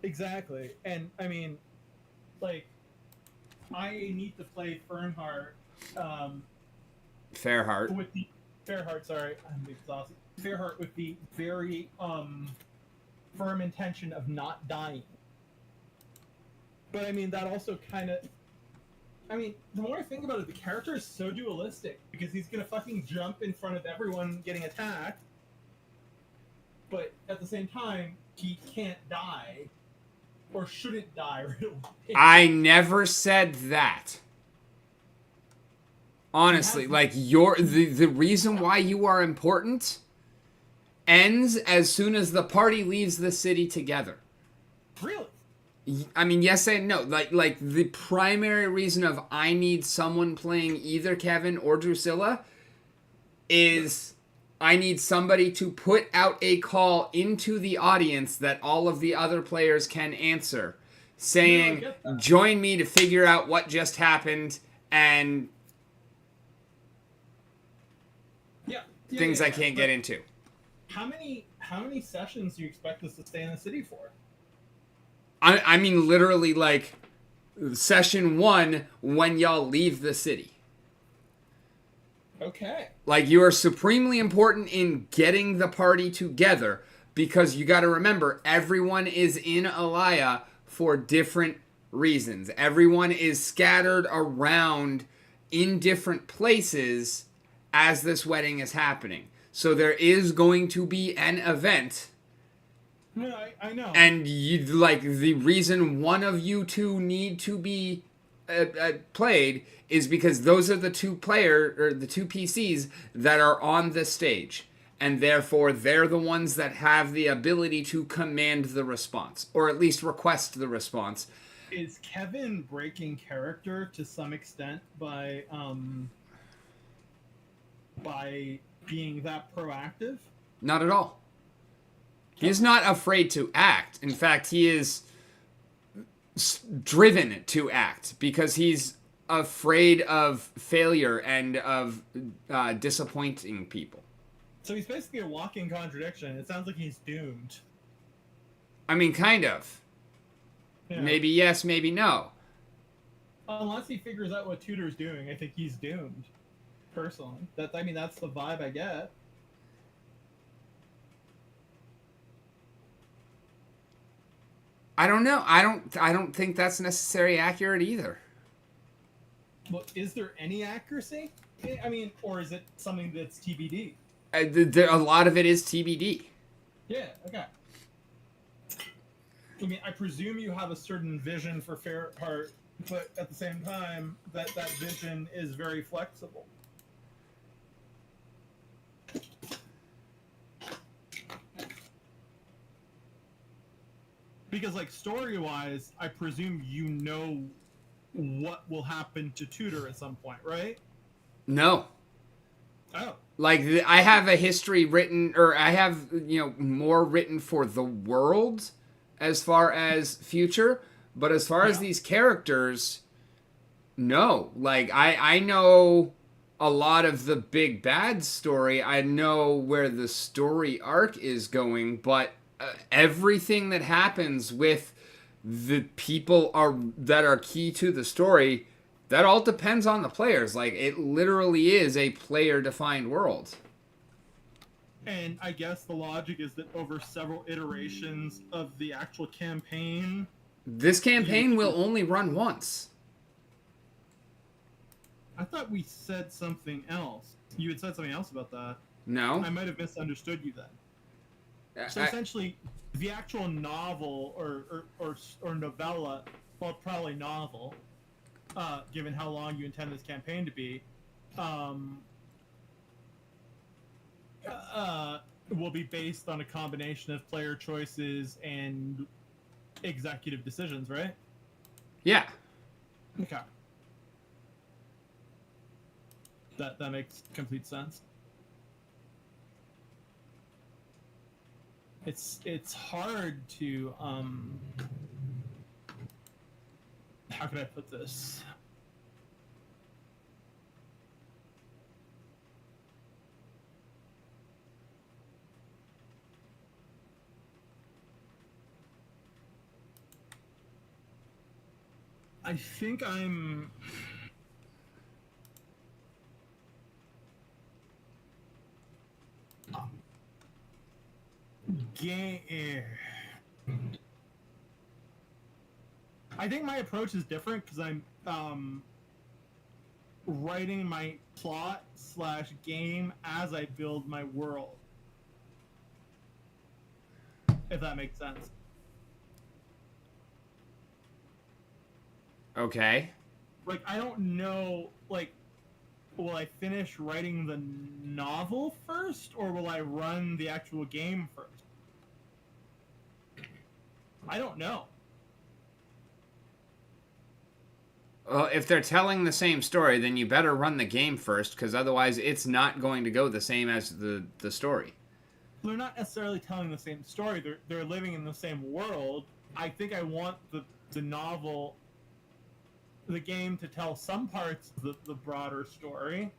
Exactly. And, I mean, like, I need to play Fairheart. With the Fairheart, sorry, I'm exhausted. Fairheart with the very firm intention of not dying. But I mean, that also kind of, I mean, the more I think about it, the character is so dualistic, because he's gonna fucking jump in front of everyone getting attacked, but at the same time, he can't die. Or shouldn't die, really. I never said that. Honestly, like, the reason why you are important ends as soon as the party leaves the city together. Really? I mean, yes and no. Like the primary reason of I need someone playing either Kevin or Drusilla is I need somebody to put out a call into the audience that all of the other players can answer, saying, join me to figure out what just happened, and things I can't get into. How many sessions do you expect us to stay in the city for? I mean, literally, like, session 1 when y'all leave the city. Okay. Like, you are supremely important in getting the party together, because you got to remember, everyone is in Alaya for different reasons. Everyone is scattered around in different places as this wedding is happening. So there is going to be an event. No, I know. And you, like, the reason one of you two need to be played is because those are the two PCs that are on the stage. and therefore they're the ones that have the ability to command the response, or at least request the response. Is Kevin breaking character to some extent by being that proactive? Not at all. He's not afraid to act. In fact, he is driven to act because he's afraid of failure and of disappointing people. So he's basically a walking contradiction. It sounds like he's doomed. I mean, kind of. Yeah. Maybe yes, maybe no. Unless he figures out what Tudor's doing, I think he's doomed. Personally, that's the vibe I get. I don't know. I don't think that's necessarily accurate either. Well, is there any accuracy? I mean, or is it something that's TBD? A lot of it is TBD. Yeah. Okay. I mean, I presume you have a certain vision for Fairheart, but at the same time, that vision is very flexible. Because, like, story-wise, I presume you know what will happen to Tudor at some point, right? No. Oh. Like, I have a history written, or I have, more written for the world as far as future, but as far as these characters, no. Like, I know a lot of the big bad story. I know where the story arc is going, but everything that happens with the people that are key to the story, that all depends on the players. Like, it literally is a player-defined world. And I guess the logic is that over several iterations of the actual campaign... This campaign will only run once. I thought we said something else. You had said something else about that. No? I might have misunderstood you then. So essentially, the actual novel or novella, well, probably novel, given how long you intend this campaign to be, will be based on a combination of player choices and executive decisions, right? Yeah. Okay. That makes complete sense. It's hard to how can I put this? I think I'm I think my approach is different because I'm writing my plot / game as I build my world. If that makes sense. Okay. Like, I don't know, like, will I finish writing the novel first, or will I run the actual game first? I don't know. Well, if they're telling the same story, then you better run the game first, because otherwise it's not going to go the same as the story. They're not necessarily telling the same story. They're living in the same world. I think I want the novel, the game, to tell some parts of the broader story,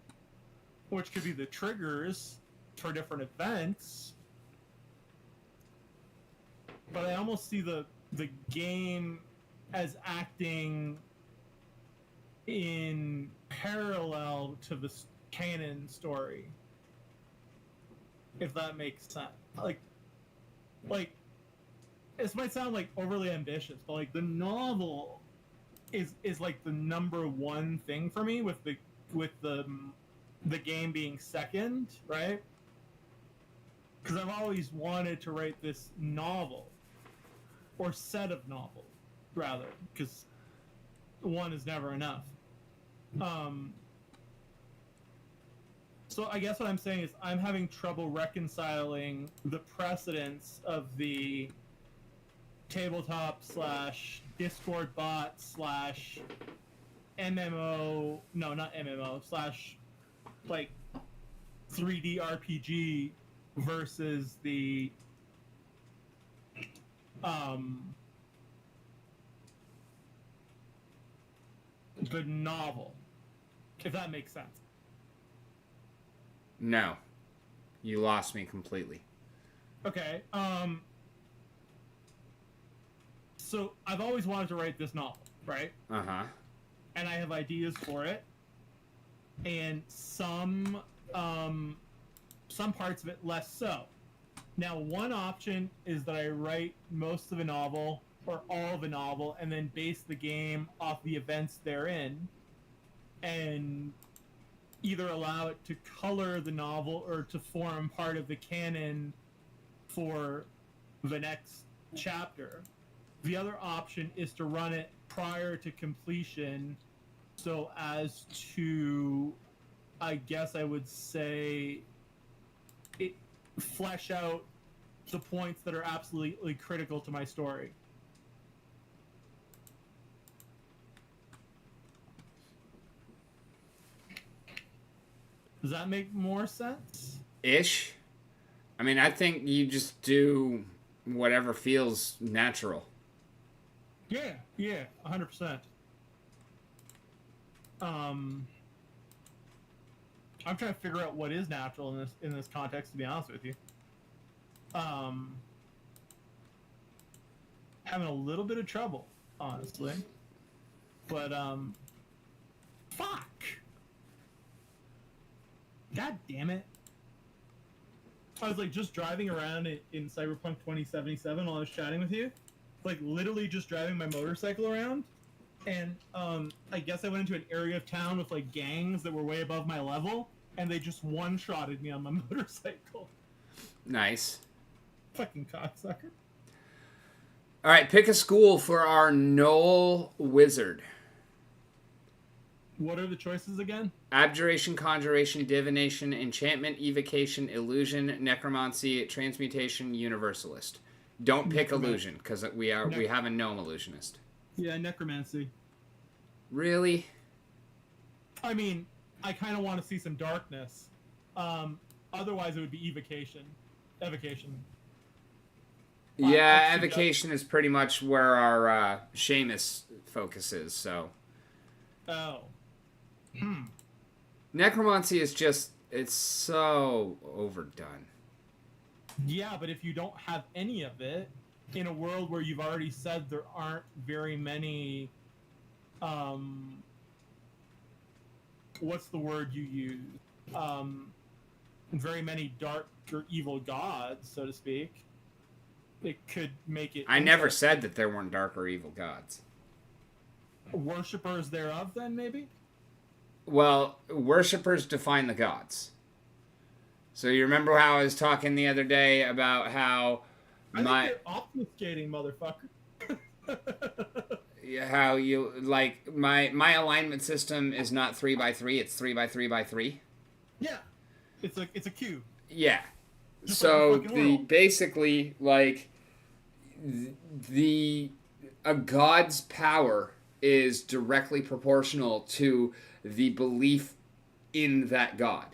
which could be the triggers for different events. But I almost see the game as acting in parallel to the canon story, if that makes sense. Like this might sound like overly ambitious, but like the novel is like the number one thing for me, with the game being second, right? Because I've always wanted to write this novel, or set of novels, rather, because one is never enough. So I guess what I'm saying is I'm having trouble reconciling the precedence of the tabletop / Discord bot / MMO, no, not MMO, / like 3D RPG versus the novel, if that makes sense. No. You lost me completely. Okay, so I've always wanted to write this novel, right? Uh-huh. And I have ideas for it, and some parts of it less so. Now, one option is that I write most of a novel or all of a novel and then base the game off the events therein, and either allow it to color the novel or to form part of the canon for the next chapter. The other option is to run it prior to completion so as to, I guess I would say, flesh out the points that are absolutely critical to my story. Does that make more sense? Ish. I mean, I think you just do whatever feels natural. Yeah, 100%. I'm trying to figure out what is natural in this context, to be honest with you. Having a little bit of trouble, honestly. But fuck. God damn it. I was like just driving around in Cyberpunk 2077 while I was chatting with you. Like literally just driving my motorcycle around. And I guess I went into an area of town with like gangs that were way above my level, and they just one-shotted me on my motorcycle. Nice. Fucking cocksucker. All right, pick a school for our Knoll Wizard. What are the choices again? Abjuration, Conjuration, Divination, Enchantment, Evocation, Illusion, Necromancy, Transmutation, Universalist. Don't pick Illusion, because we have a gnome illusionist. Yeah, Necromancy. Really? I mean, I kind of want to see some darkness. Otherwise, it would be Evocation. Yeah, Evocation is pretty much where our Seamus focuses, so... Oh. Necromancy is just... It's so overdone. Yeah, but if you don't have any of it, in a world where you've already said there aren't very many... what's the word you use? Very many dark or evil gods, so to speak. It could make it... I never said that there weren't dark or evil gods. Worshippers thereof, then, maybe? Well, worshippers define the gods. So you remember how I was talking the other day about how I think you're obfuscating, motherfucker. how you, like, my alignment system is not 3x3, it's 3x3x3. Yeah. It's a cube. Yeah. Just So like the fucking world. basically, like, a god's power is directly proportional to the belief in that god.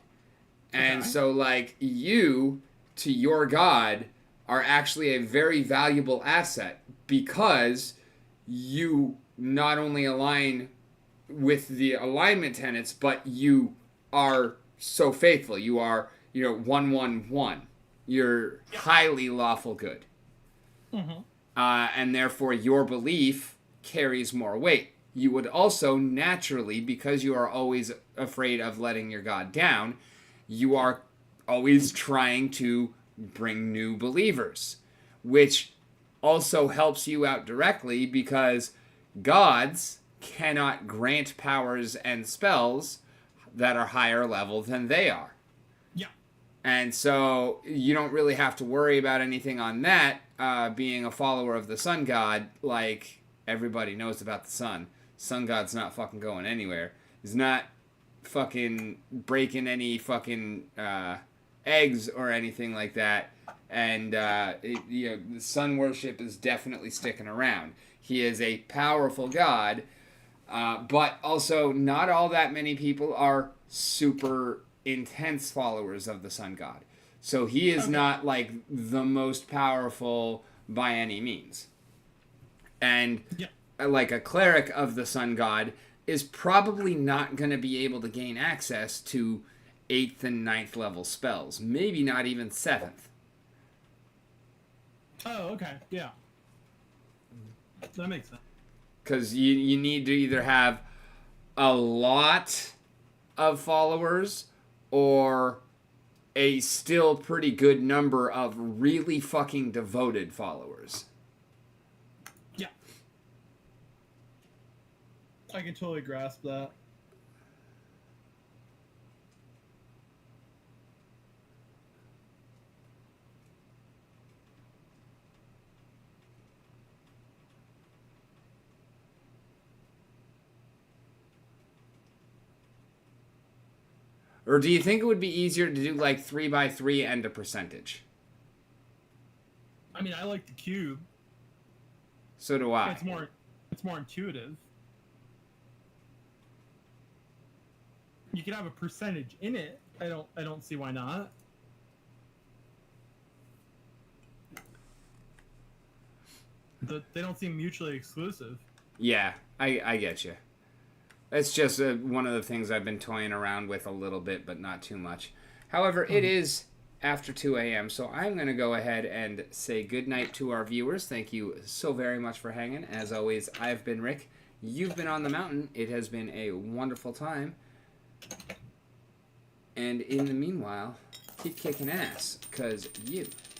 And Okay. so, like, you, to your god, are actually a very valuable asset because you not only align with the alignment tenets, but you are so faithful. You are, 111. You're highly lawful good. Mm-hmm. And therefore, your belief carries more weight. You would also naturally, because you are always afraid of letting your god down, you are always trying to bring new believers, which also helps you out directly because gods cannot grant powers and spells that are higher level than they are. Yeah. And so you don't really have to worry about anything on that, being a follower of the sun god. Like, everybody knows about the sun. Sun god's not fucking going anywhere. He's not fucking breaking any fucking eggs or anything like that. And the sun worship is definitely sticking around. He is a powerful god, but also not all that many people are super intense followers of the sun god. So he is not like the most powerful by any means. And like a cleric of the sun god is probably not going to be able to gain access to 8th and 9th level spells. Maybe not even 7th. Oh, okay. Yeah. That makes sense. Because you need to either have a lot of followers or a still pretty good number of really fucking devoted followers. Yeah. I can totally grasp that. Or do you think it would be easier to do like 3x3 and a percentage? I mean, I like the cube. So do I. It's more intuitive. You can have a percentage in it. I don't see why not. They don't seem mutually exclusive. Yeah, I get you. It's just one of the things I've been toying around with a little bit, but not too much. However, it is after 2 a.m., so I'm going to go ahead and say goodnight to our viewers. Thank you so very much for hanging. As always, I've been Rick. You've been on the mountain. It has been a wonderful time. And in the meanwhile, keep kicking ass, because you